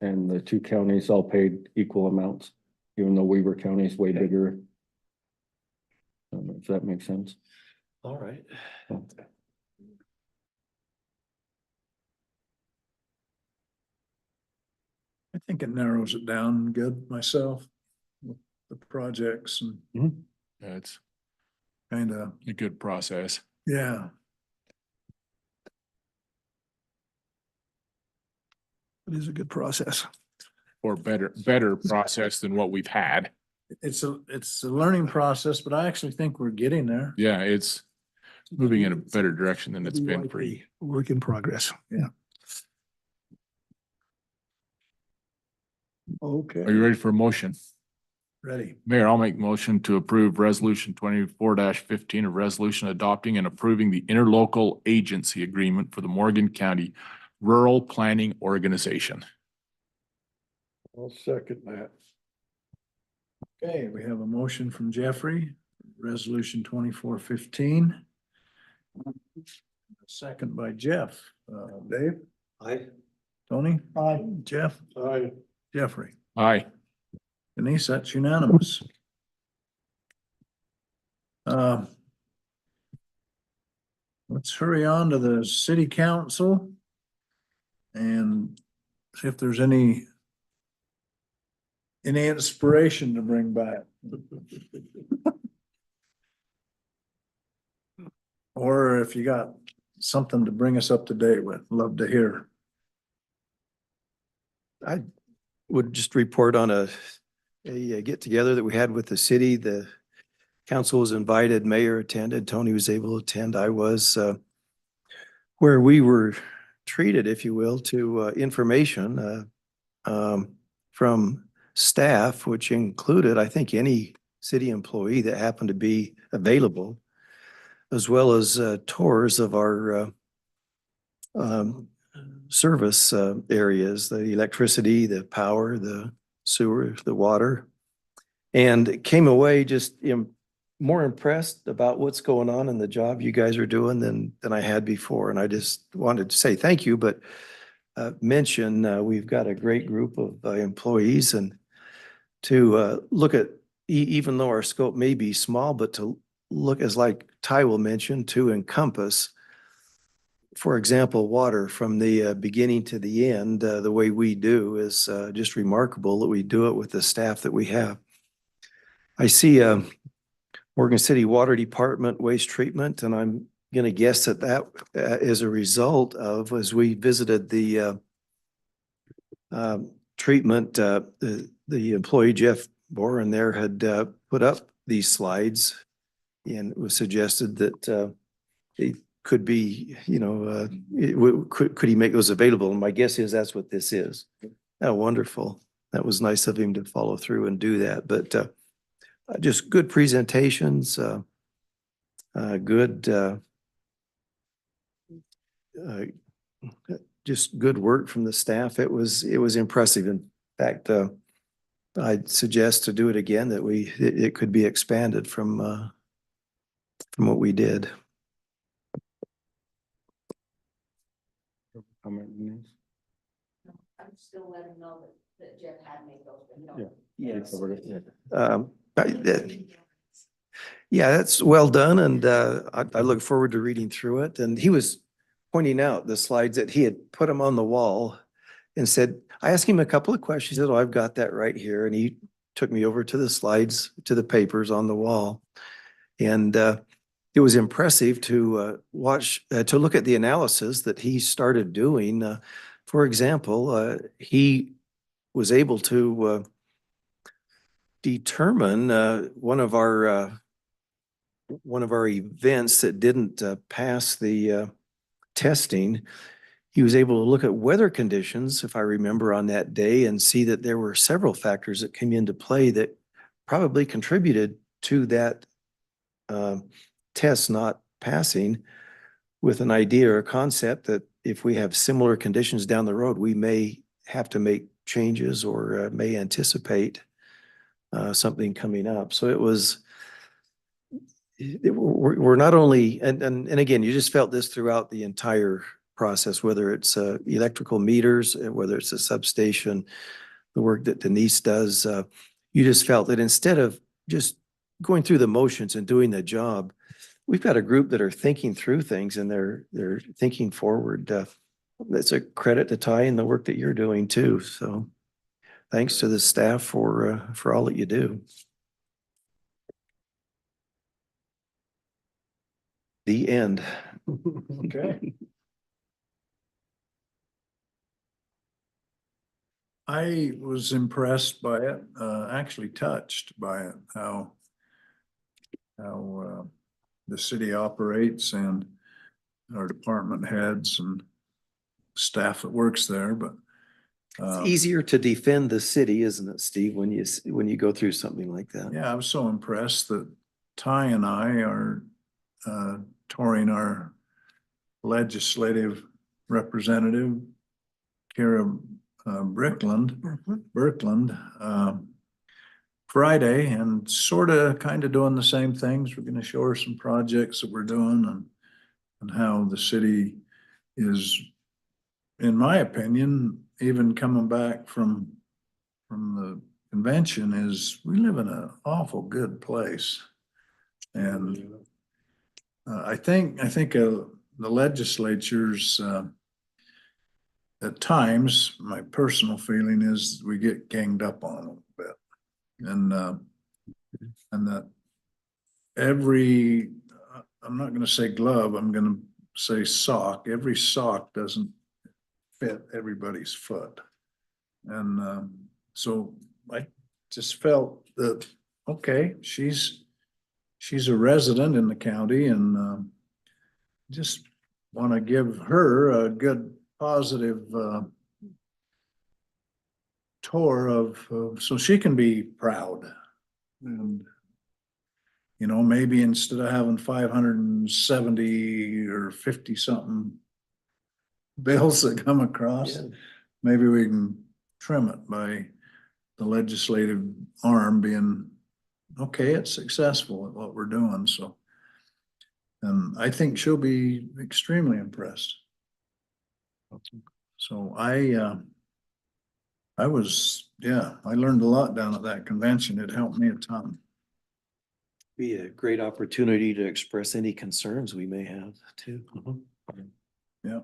and the 2 counties all paid equal amounts, even though Weaver County is way bigger. If that makes sense. All right. I think it narrows it down good myself, with the projects and Yeah, it's kind of, a good process. yeah. It is a good process. Or better process than what we've had. It's a learning process, but I actually think we're getting there. Yeah, it's moving in a better direction than it's been for you. Work in progress. Yeah. Okay, Are you ready for a motion? ready. Mayor, I'll make motion to approve resolution 24-15, a resolution adopting and approving the interlocal agency agreement for the Morgan County Rural Planning Organization. I'll second that. Okay, we have a motion from Jeffrey, resolution 24-15. Second by Jeff. Dave, Aye. Tony? Aye. Jeff? Aye. Jeffrey? Aye. Denise, that's unanimous. Let's hurry on to the city council and see if there's any inspiration to bring back. Or if you got something to bring us up to date with, love to hear. I would just report on a get together that we had with the city. The council was invited, mayor attended, Tony was able to attend. I was where we were treated, if you will, to information from staff, which included, I think, any city employee that happened to be available, as well as tours of our service areas, the electricity, the power, the sewer, the water, and came away just more impressed about what's going on in the job you guys are doing than I had before. And I just wanted to say thank you, but mention we've got a great group of employees, and to look at, even though our scope may be small, but to look, as like Ty will mention, to encompass, for example, water from the beginning to the end, the way we do is just remarkable that we do it with the staff that we have. I see Morgan City Water Department waste treatment, and I'm going to guess that that is a result of, as we visited the treatment, the employee Jeff Boren there had put up these slides, and it was suggested that they could be, could he make those available? And my guess is that's what this is. Oh, wonderful. That was nice of him to follow through and do that, but just good presentations, just good work from the staff. It was impressive. In fact, I'd suggest to do it again, that it could be expanded from what we did. Comment, Denise? I'm still letting know that Jeff had made those. but no. Yeah. Yes. Yeah, that's well done, and I look forward to reading through it. And he was pointing out the slides that he had put them on the wall and said, I asked him a couple of questions. He said, oh, I've got that right here. And he took me over to the slides, to the papers on the wall. And it was impressive to watch, to look at the analysis that he started doing. For example, he was able to determine one of our events that didn't pass the testing. He was able to look at weather conditions, if I remember, on that day, and see that there were several factors that came into play that probably contributed to that test not passing, with an idea or a concept that if we have similar conditions down the road, we may have to make changes or may anticipate something coming up. So it was, we're not only, and again, you just felt this throughout the entire process, whether it's electrical meters, whether it's a substation, the work that Denise does, you just felt that instead of just going through the motions and doing the job, we've got a group that are thinking through things, and they're thinking forward. That's a credit to Ty and the work that you're doing too. So thanks to the staff for all that you do. The end. Okay. I was impressed by it, actually touched by it, how the city operates and our department heads and staff that works there, but It's easier to defend the city, isn't it, Steve, when you go through something like that? yeah, I was so impressed that Ty and I are touring our legislative representative, Kara Birkeland, Friday, and sort of kind of doing the same things. We're going to show her some projects that we're doing and how the city is, in my opinion, even coming back from the convention, is we live in an awful good place. And I think the legislatures, at times, my personal feeling is we get ganged up on a little bit. And that every, I'm not gonna say glove, I'm gonna say sock, every sock doesn't fit everybody's foot. And so I just felt that, okay, she's a resident in the county, and just want to give her a good positive tour of so she can be proud. And maybe instead of having 570 or 50 something bills that come across, maybe we can trim it by the legislative arm being, okay, it's successful at what we're doing. So, and I think she'll be extremely impressed. So I learned a lot down at that convention. It helped me a ton. Be a great opportunity to express any concerns we may have too. Yeah.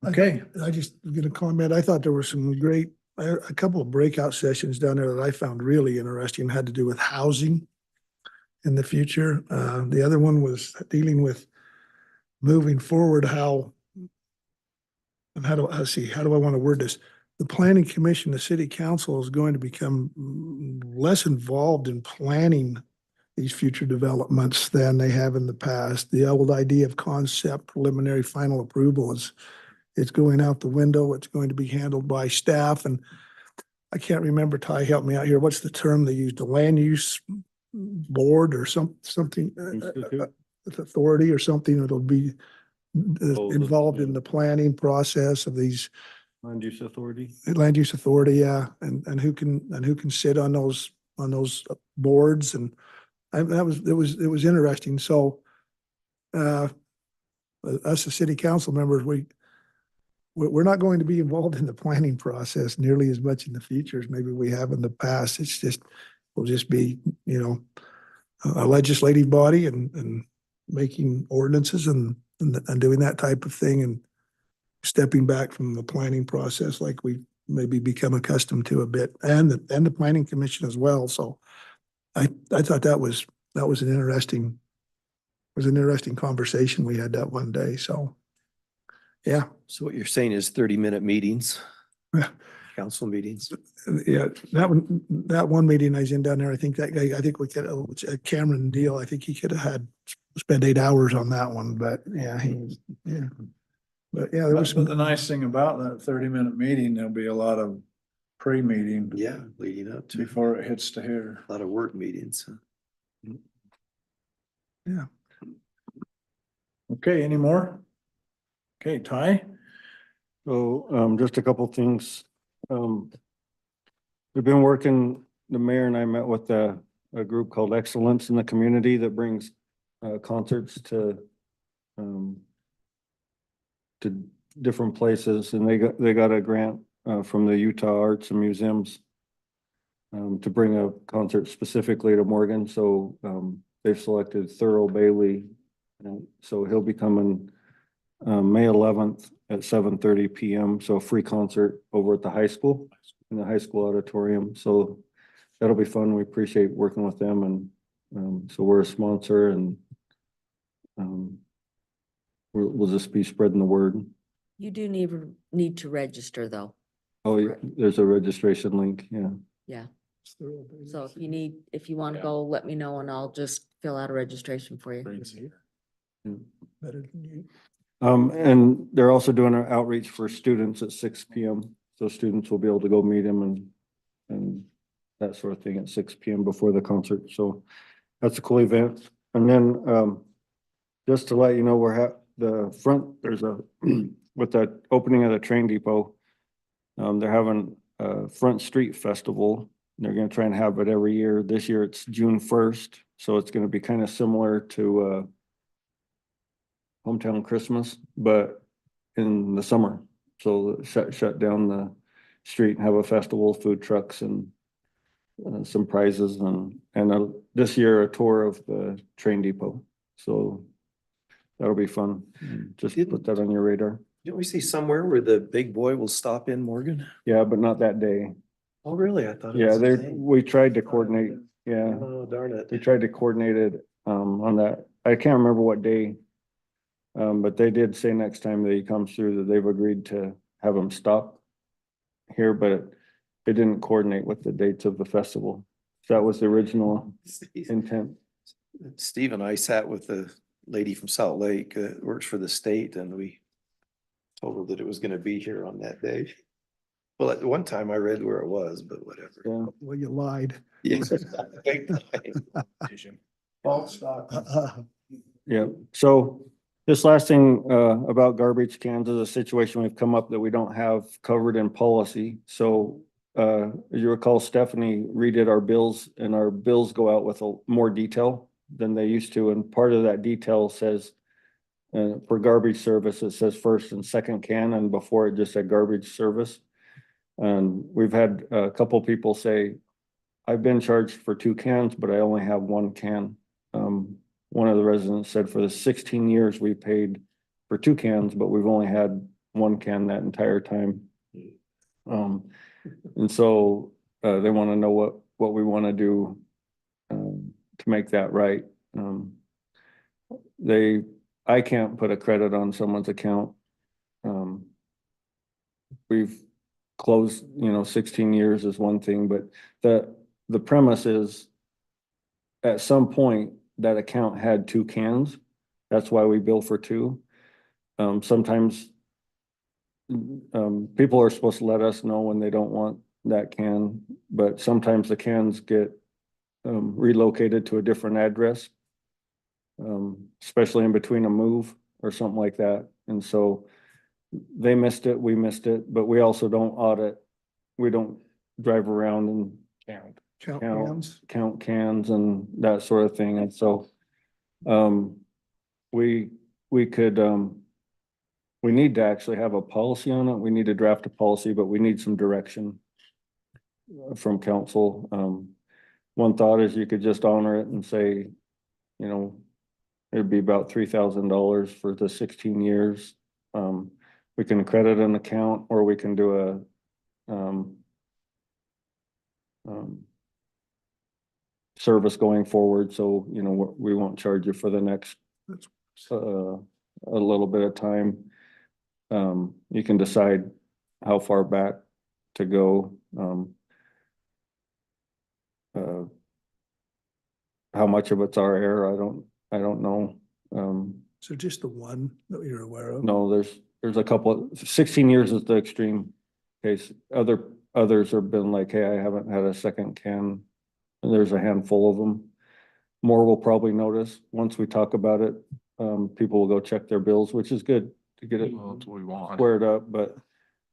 Okay. I just gonna comment, I thought there were some great, a couple of breakout sessions down there that I found really interesting, had to do with housing in the future. The other one was dealing with moving forward, how do I want to word this? The planning commission, the city council is going to become less involved in planning these future developments than they have in the past. The old idea of concept, preliminary, final approval is, it's going out the window. It's going to be handled by staff, and I can't remember, Ty, help me out here. What's the term they used? The land use board or something? Institute? Authority or something that'll be Oh, involved in the planning process of these Land use authority. land use authority, yeah, and who can sit on those boards, and it was interesting. So us as city council members, we're not going to be involved in the planning process nearly as much in the future as maybe we have in the past. It's just, we'll just be, a legislative body and making ordinances and doing that type of thing, and stepping back from the planning process like we maybe become accustomed to a bit, and the planning commission as well. So I thought that was an interesting conversation we had that one day. So yeah. So what you're saying is 30-minute meetings, Yeah. council meetings. Yeah, that one meeting I was in down there, I think that guy, I think we could, Cameron Deal, I think he could have spent 8 hours on that one, but yeah, yeah. But yeah, there was But the nice thing about that 30-minute meeting, there'll be a lot of pre-meeting. Yeah, leading up to Before it hits to here. a lot of work meetings. yeah. Okay, any more? Okay, Ty? So, just a couple things. We've been working, the mayor and I met with a group called Excellence in the Community that brings concerts to different places, and they got a grant from the Utah Arts and Museums to bring a concert specifically to Morgan. So they've selected Thurl Bailey, and so he'll be coming May 11th at 7:30 p.m. So a free concert over at the high school, in the high school auditorium. So that'll be fun. We appreciate working with them, and so we're a sponsor, and we'll just be spreading the word. You do need to register though. Oh, yeah, there's a registration link, yeah. Yeah. So if you want to go, let me know and I'll just fill out a registration for you. Better than you. And they're also doing an outreach for students at 6 p.m. So students will be able to go meet them and that sort of thing at 6 p.m. before the concert. So that's a cool event. And then just to let you know, there's with the opening of the train depot, they're having a Front Street Festival. They're going to try and have it every year. This year it's June 1st. So it's going to be kind of similar to Hometown Christmas, but in the summer. So shut down the street and have a festival, food trucks and some prizes, and this year a tour of the train depot. So that'll be fun. Just put that on your radar. Didn't we see somewhere where the big boy will stop in Morgan? Yeah, but not that day. Oh, really? I thought. Yeah, we tried to coordinate. Yeah, Oh, darn it. we tried to coordinate it on that. I can't remember what day. But they did say next time that he comes through that they've agreed to have him stop here, but it didn't coordinate with the dates of the festival. That was the original intent. Steve and I sat with the lady from Salt Lake that works for the state, and we told her that it was gonna be here on that day. Well, at one time I read where it was, but whatever. Yeah. Well, you lied. Yes. False start. Yeah, so this last thing about garbage cans is a situation we've come up that we don't have covered in policy. So as you recall, Stephanie redid our bills, and our bills go out with more detail than they used to. And part of that detail says for garbage service, it says first and second can, and before it just said garbage service. And we've had a couple people say, I've been charged for 2 cans, but I only have 1 can. One of the residents said for the 16 years we paid for 2 cans, but we've only had 1 can that entire time. And so they want to know what we want to do to make that right. I can't put a credit on someone's account. We've closed, 16 years is one thing, but the premise is at some point, that account had 2 cans. That's why we bill for 2. Sometimes people are supposed to let us know when they don't want that can, but sometimes the cans get relocated to a different address. Especially in between a move or something like that. And so they missed it, we missed it, but we also don't audit. We don't drive around and Count Count. cans. count cans and that sort of thing. And so we could we need to actually have a policy on it. We need to draft a policy, but we need some direction from council. One thought is you could just honor it and say, you know, it'd be about $3,000 for the 16 years. We can credit an account, or we can do a service going forward. So, you know, we won't charge you for the next a little bit of time. You can decide how far back to go. How much of it's our error, I don't know. So just the one that you're aware of? No, there's a couple, 16 years is the extreme case. Others have been like, hey, I haven't had a second can. And there's a handful of them. More will probably notice once we talk about it. People will go check their bills, which is good to get it Well, that's what we want. squared up, but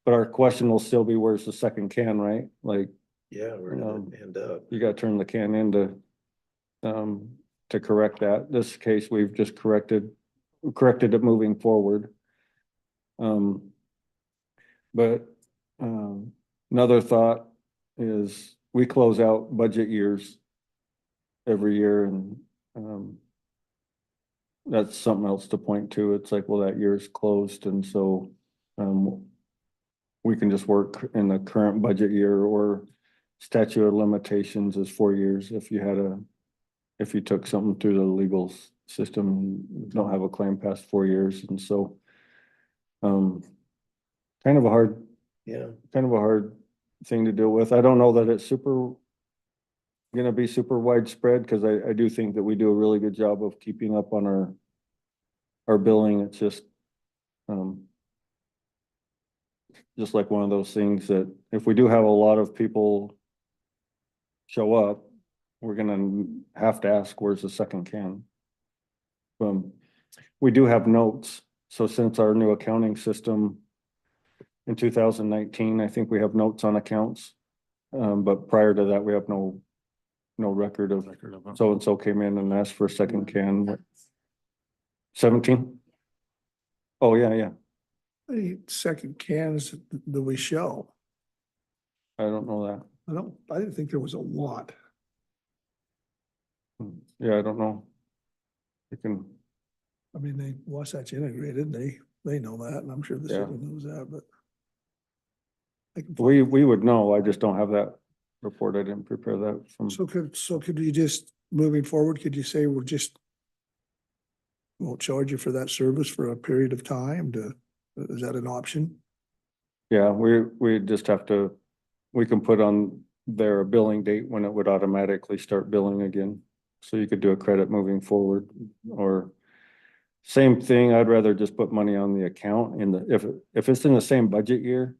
our question will still be, where's the second can, right? Like, Yeah, we're gonna end up. you gotta turn the can in to correct that. This case, we've just corrected it moving forward. But another thought is we close out budget years every year, and that's something else to point to. It's like, well, that year's closed, and so we can just work in the current budget year, or statute of limitations is 4 years. If you took something through the legal system, you don't have a claim past 4 years. And so kind of a hard thing to deal with. I don't know that it's gonna be super widespread, because I do think that we do a really good job of keeping up on our billing. It's just like one of those things that if we do have a lot of people show up, we're gonna have to ask, where's the second can? We do have notes. So since our new accounting system in 2019, I think we have notes on accounts. But prior to that, we have no record of so-and-so came in and asked for a second can. 17? Oh, yeah. The second cans that we show. I don't know that. I didn't think there was a lot. Yeah, I don't know. You can, I mean, Wasatch Integrated, they know that, and I'm sure the city Yeah. knows that, but. I can we find- would know. I just don't have that report. I didn't prepare that from. So could you just, moving forward, could you say won't charge you for that service for a period of time is that an option? Yeah, we just have to, we can put on their billing date when it would automatically start billing again. So you could do a credit moving forward, or same thing. I'd rather just put money on the account if it's in the same budget year,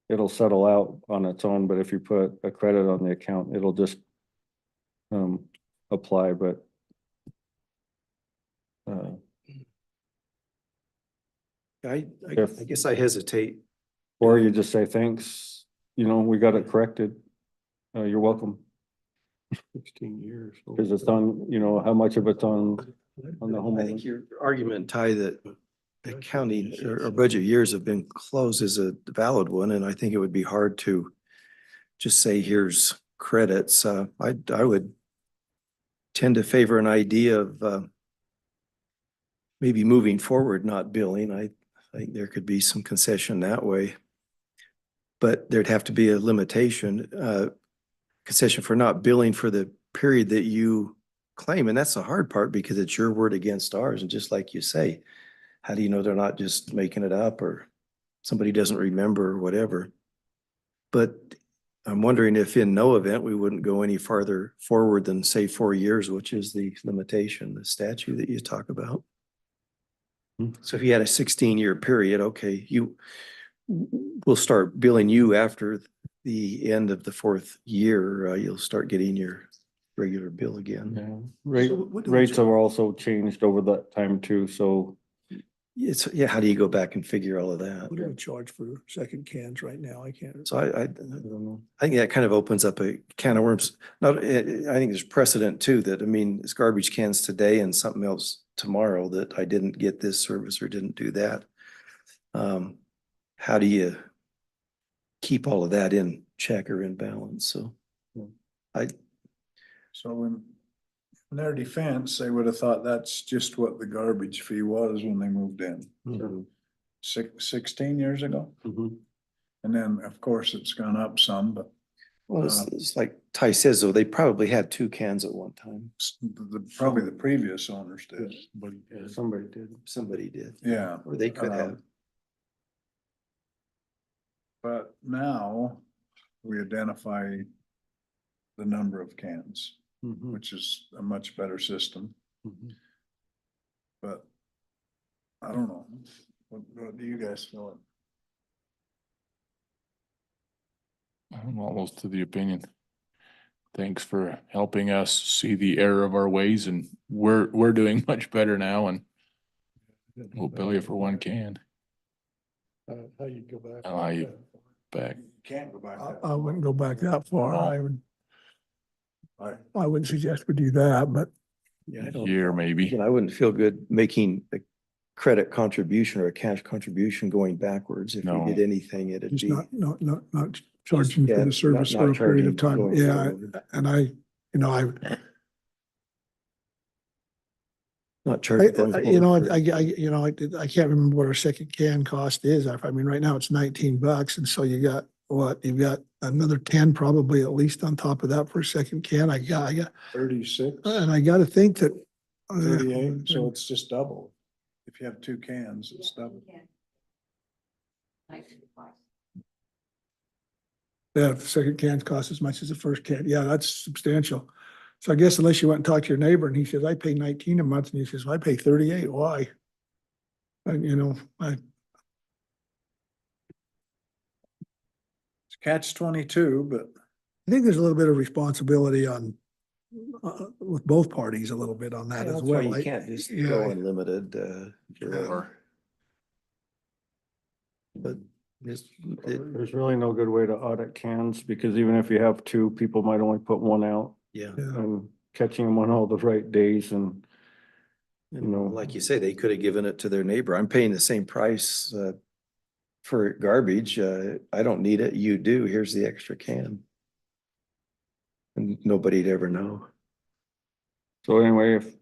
it'll settle out on its own. But if you put a credit on the account, it'll just apply. But I If- guess I hesitate. or you just say, thanks, we got it corrected. You're welcome. 16 years. Because it's on, how much of it's on the I think homeowner. your argument, Ty, that accounting or budget years have been closed is a valid one, and I think it would be hard to just say, here's credits. I would tend to favor an idea of maybe moving forward, not billing. I think there could be some concession that way. But there'd have to be a limitation, concession for not billing for the period that you claim. And that's the hard part, because it's your word against ours. And just like you say, how do you know they're not just making it up, or somebody doesn't remember or whatever? But I'm wondering if in no event, we wouldn't go any farther forward than say 4 years, which is the limitation, the statute that you talk about. So if you had a 16-year period, okay, we'll start billing you after the end of the 4th year. You'll start getting your regular bill again. Yeah, rate, So what do we rates charge? have also changed over that time too, so. Yeah, how do you go back and figure all of that? What do we charge for second cans right now? I can't. So I don't know. think that kind of opens up a can of worms. Not, I think there's precedent too, that, I mean, it's garbage cans today and something else tomorrow that I didn't get this service or didn't do that. How do you keep all of that in check or in balance? So So in their defense, they would have thought that's just what the garbage fee was when they moved in. Mhm. 16 years ago. Mhm. And then, of course, it's gone up some, but well, it's like Ty says, though, they probably had 2 cans at one time. probably the previous owners did. But yeah, somebody did. Somebody did, Yeah. or they could have. But now we identify the number of cans, Mhm. which is a much better system, Mhm. but I don't know. What do you guys feel? I'm almost to the opinion. Thanks for helping us see the error of our ways, and we're doing much better now, and we'll bill you for 1 can How you go back? Oh, back. You can't go back. I wouldn't go back that far. I- I wouldn't suggest we do that, but Yeah, I don't. Year maybe. Again, I wouldn't feel good making a credit contribution or a cash contribution going backwards. If we No. did anything, it'd just be. not charging for Yeah, the service not for a period of charging time. going Yeah, forward. and I Not charging. going you know, forward. I can't remember what our second can cost is. I mean, right now it's $19, and so you got what? You've got another 10 probably at least on top of that for a second can. I got, 36, and I got to think that. 38, so it's just double. If you have 2 cans, it's double. Yeah, if the second cans cost as much as the first can. Yeah, that's substantial. So I guess unless you went and talked to your neighbor and he says, I pay 19 a month, and he says, well, I pay 38. Why? And It's catch-22, but I think there's a little bit of responsibility on with both parties a little bit on that Yeah, as that's why well. you Like, can't just yeah. go unlimited, but There's really no good way to audit cans, because even if you have 2, people might only put 1 out, yeah. Yeah. and catching them on all the right days and. And like you say, they could have given it to their neighbor. I'm paying the same price for garbage. I don't need it. You do. Here's the extra can. And nobody'd ever know. So anyway, if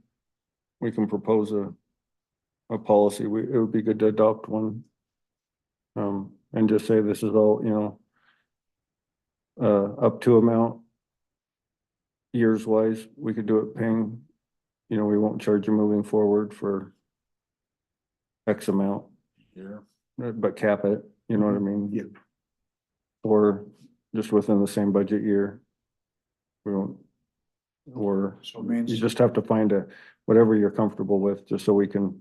we can propose a policy, it would be good to adopt one. And just say this is all, up to amount. Years wise, we could do it paying, we won't charge you moving forward for X amount. yeah. But cap it, you know what I mean? Yeah. Or just within the same budget year. We won't, or So it means you just have to find whatever you're comfortable with, just so we can.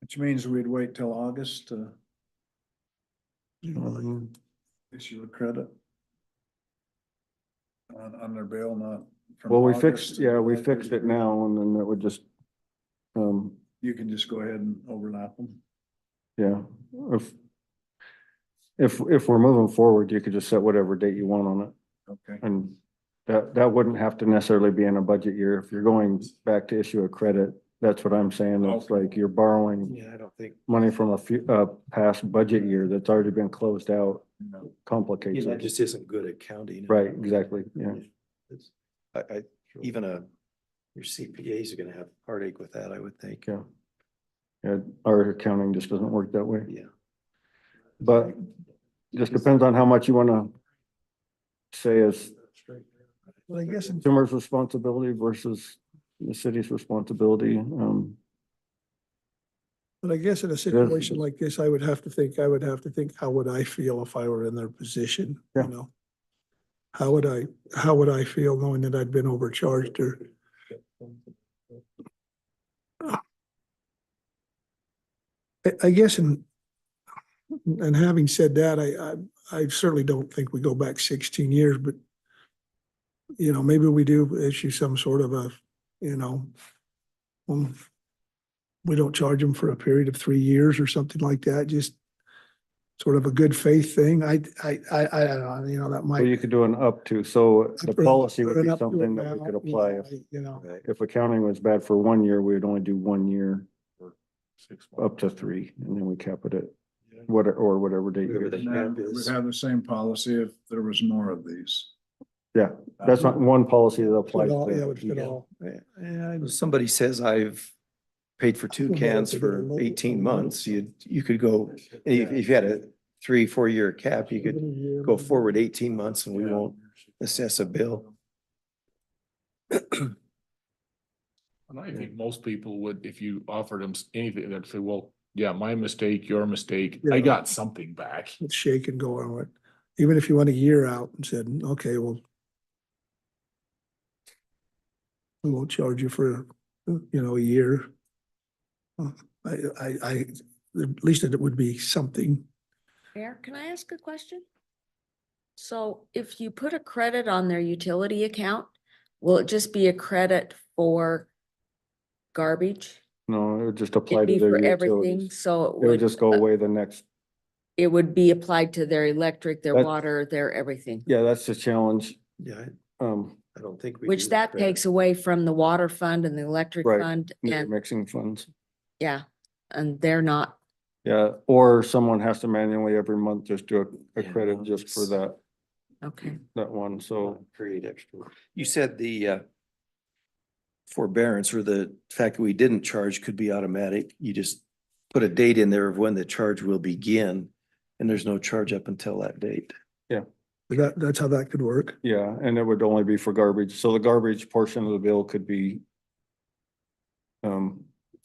which means we'd wait till August to um, issue a credit on their bill, not from Well, we August fixed, to yeah, we July fixed it 31st. now, and then it would just, You can just go ahead and overlap them. yeah, if we're moving forward, you could just set whatever date you want on it. Okay. And that wouldn't have to necessarily be in a budget year. If you're going back to issue a credit, that's what I'm saying. It's Okay. like you're borrowing Yeah, I don't think. money from a past budget year that's already been closed out, No. complicates That it. just isn't good accounting. Right, exactly, yeah. Even your CPAs are gonna have heartache with that, I would think. Yeah. Yeah, our accounting just doesn't work that way, Yeah. but just depends on how much you wanna say is Well, I guess consumer's responsibility versus the city's responsibility. But I guess in a situation like this, I would have to think, how would I feel if I were in their position, Yeah. you know? How would I feel knowing that I'd been overcharged or? I guess and having said that, I certainly don't think we go back 16 years, but you know, maybe we do issue some sort of a, you know, we don't charge them for a period of 3 years or something like that, just sort of a good faith thing. I don't know, you know, that Well, might. you could do an up to, so the policy would be something that we could apply. You know, If accounting was bad for 1 year, we would only do 1 year, 6 months. up to 3, and then we cap it at whatever date. Whatever the And then cap we would is. have the same policy if there was more of these. Yeah, that's not one policy that applies yeah, to. would fit all. Yeah, Somebody says I've paid for 2 Well, cans it's a for little- 18 months, you could go, if you had a 3-4 year cap, you could go forward 18 months and we won't assess a bill. And I think most people would, if you offered them anything, they'd say, well, yeah, my mistake, your mistake, I Yeah. got something back. Let's shake and go on it. Even if you went a year out and said, okay, well, we won't charge you for, you know, a year. At least it would be something. Mayor, can I ask a question? So if you put a credit on their utility account, will it just be a credit for garbage? No, it would just apply It'd to be their for everything, utilities. so It would just go away the next, it would be applied to their electric, their That- water, their everything. yeah, that's the challenge. Yeah, Um, I don't think we. Which do that credit. takes away from the water fund and the electric Right. fund the and, mixing funds. yeah, and they're not, Yeah, or someone has to manually every month just do a Yeah, credit no, just for it's- okay. that one, so. Create extra. You said the forbearance or the fact that we didn't charge could be automatic. You just put a date in there of when the charge will begin and there's no charge up until that date. That's how that could work. Yeah, and it would only be for garbage. So the garbage portion of the bill could be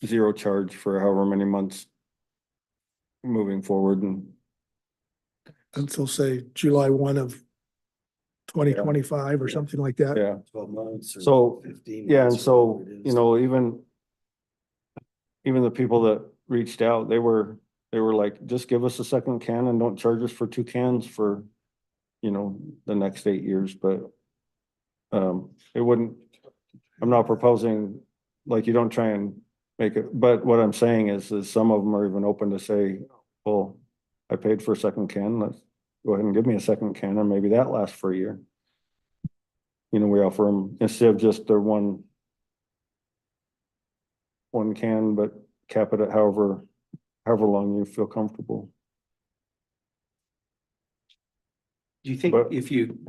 zero charge for however many months moving forward and Until say July 1 of 2025 or something like that. yeah. 12 months. or So, 15 Yeah, and months or so, whatever it you is. know, even the people that reached out, they were like, just give us a second can and don't charge us for 2 cans for, you know, the next 8 years, but it wouldn't, I'm not proposing, like, you don't try and make it, but what I'm saying is some of them are even open to say, well, I paid for a second can, let's go ahead and give me a second can and maybe that lasts for a year. You know, we offer them instead of just their one can, but cap it at however long you feel comfortable. Do you think But- if you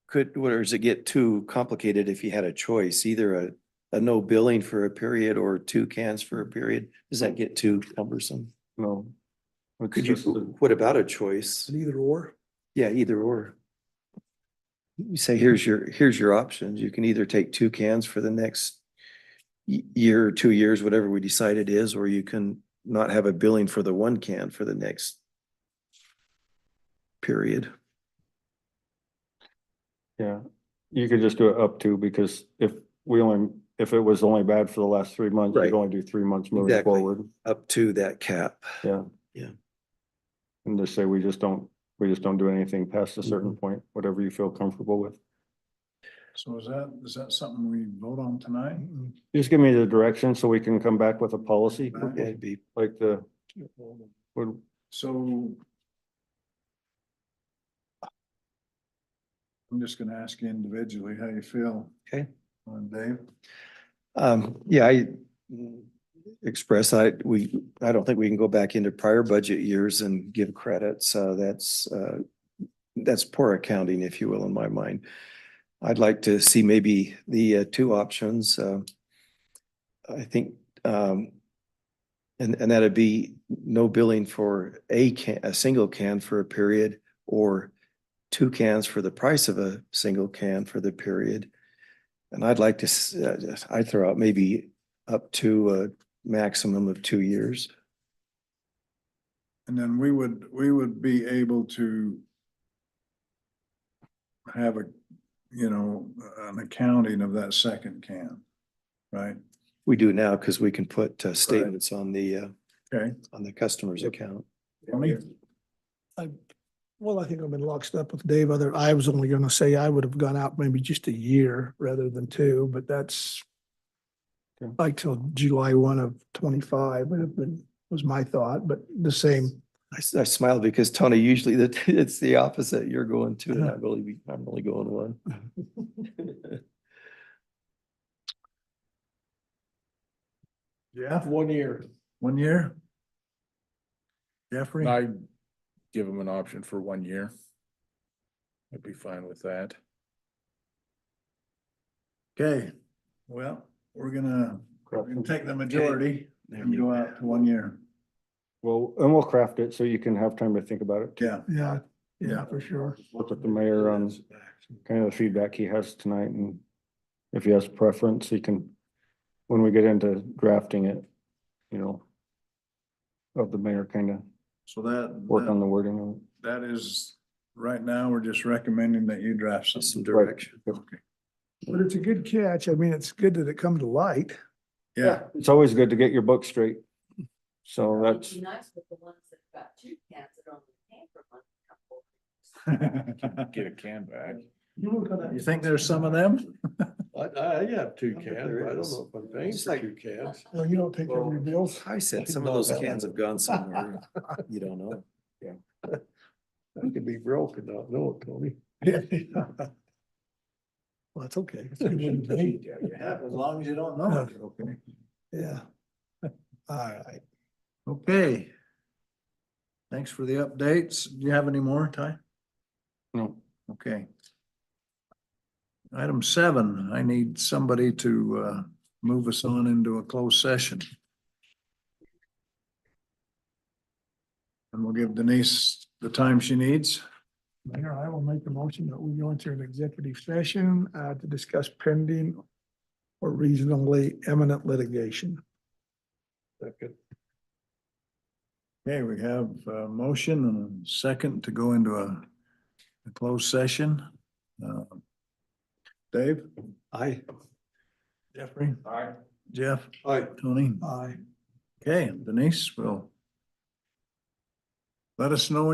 could, or does it get too complicated if you had a choice, either a no billing for a period or 2 cans for a period? Does that get too cumbersome? No. It's Could you, just a- what about a choice? An either or. Yeah, either or. You say, here's your options. You can either take 2 cans for the next year or 2 years, whatever we decide it is, or you can not have a billing for the 1 can for the next period. Yeah, you could just do it up to, because if it was only bad for the last 3 months, Right. you'd only do 3 months moving Exactly. forward. Up to that cap. Yeah. Yeah. And just say, we just don't do anything past a certain point, whatever you feel comfortable with. So is that something we vote on tonight? Just give me the direction so we can come back with a policy, Yeah, it'd be, like would, So I'm just gonna ask you individually how you feel. Okay. Dave? yeah, I express, I don't think we can go back into prior budget years and give credits. That's poor accounting, if you will, in my mind. I'd like to see maybe the 2 options. I think, and that'd be no billing for a single can for a period, or 2 cans for the price of a single can for the period. And I'd like to, I'd throw out maybe up to a maximum of 2 years. And then we would be able to have an accounting of that second can, right? We do now because we can put statements on Okay. the customer's account. Tony? Well, I think I'm in lockstep with Dave. I was only gonna say I would have gone out maybe just a year rather than two, but that's Okay. like till July 1 of 25 was my thought, but the same. I smile because Tony, usually it's the opposite. You're going two and I'm only going one. Yeah, 1 year. 1 year? Jeffrey? I give them an option for 1 year. I'd be fine with that. Okay, well, we're gonna take the majority and go out to 1 year. Well, and we'll craft it so you can have time to think about it. Yeah, Yeah, for sure. Work with the mayor on kind of the feedback he has tonight, and if he has preference, he can, when we get into drafting it, of the mayor, kind of so that. work on the wording of it. That is, right now, we're just recommending that you draft Some something. direction. Okay. But it's a good catch. I mean, it's good that it come to light. Yeah, It's always good to get your book straight. So It'd that's, be nice with the ones that got 2 cans that only came from one couple. Get a can back. you think there's some of them? I have 2 I bet cans, there but I don't is. know if I'm paying Just for like- 2 cans. Well, you don't take care of your bills. I said some of those cans have gone somewhere. You don't know. I could be broke and not know it, Tony. Well, that's okay. It's a good way to be. Yeah, as long as you don't know. Okay. Yeah. All right. Okay. Thanks for the updates. Do you have any more, Ty? no, Okay. Item 7, I need somebody to move us on into a closed session. And we'll give Denise the time she needs. Mayor, I will make a motion that we go into an executive session to discuss pending or reasonably imminent litigation. Second. Okay, we have a motion and a second to go into a closed session. Dave? I. Jeffrey? Aye. Jeff? Aye. Tony? Aye. Okay, Denise will let us know when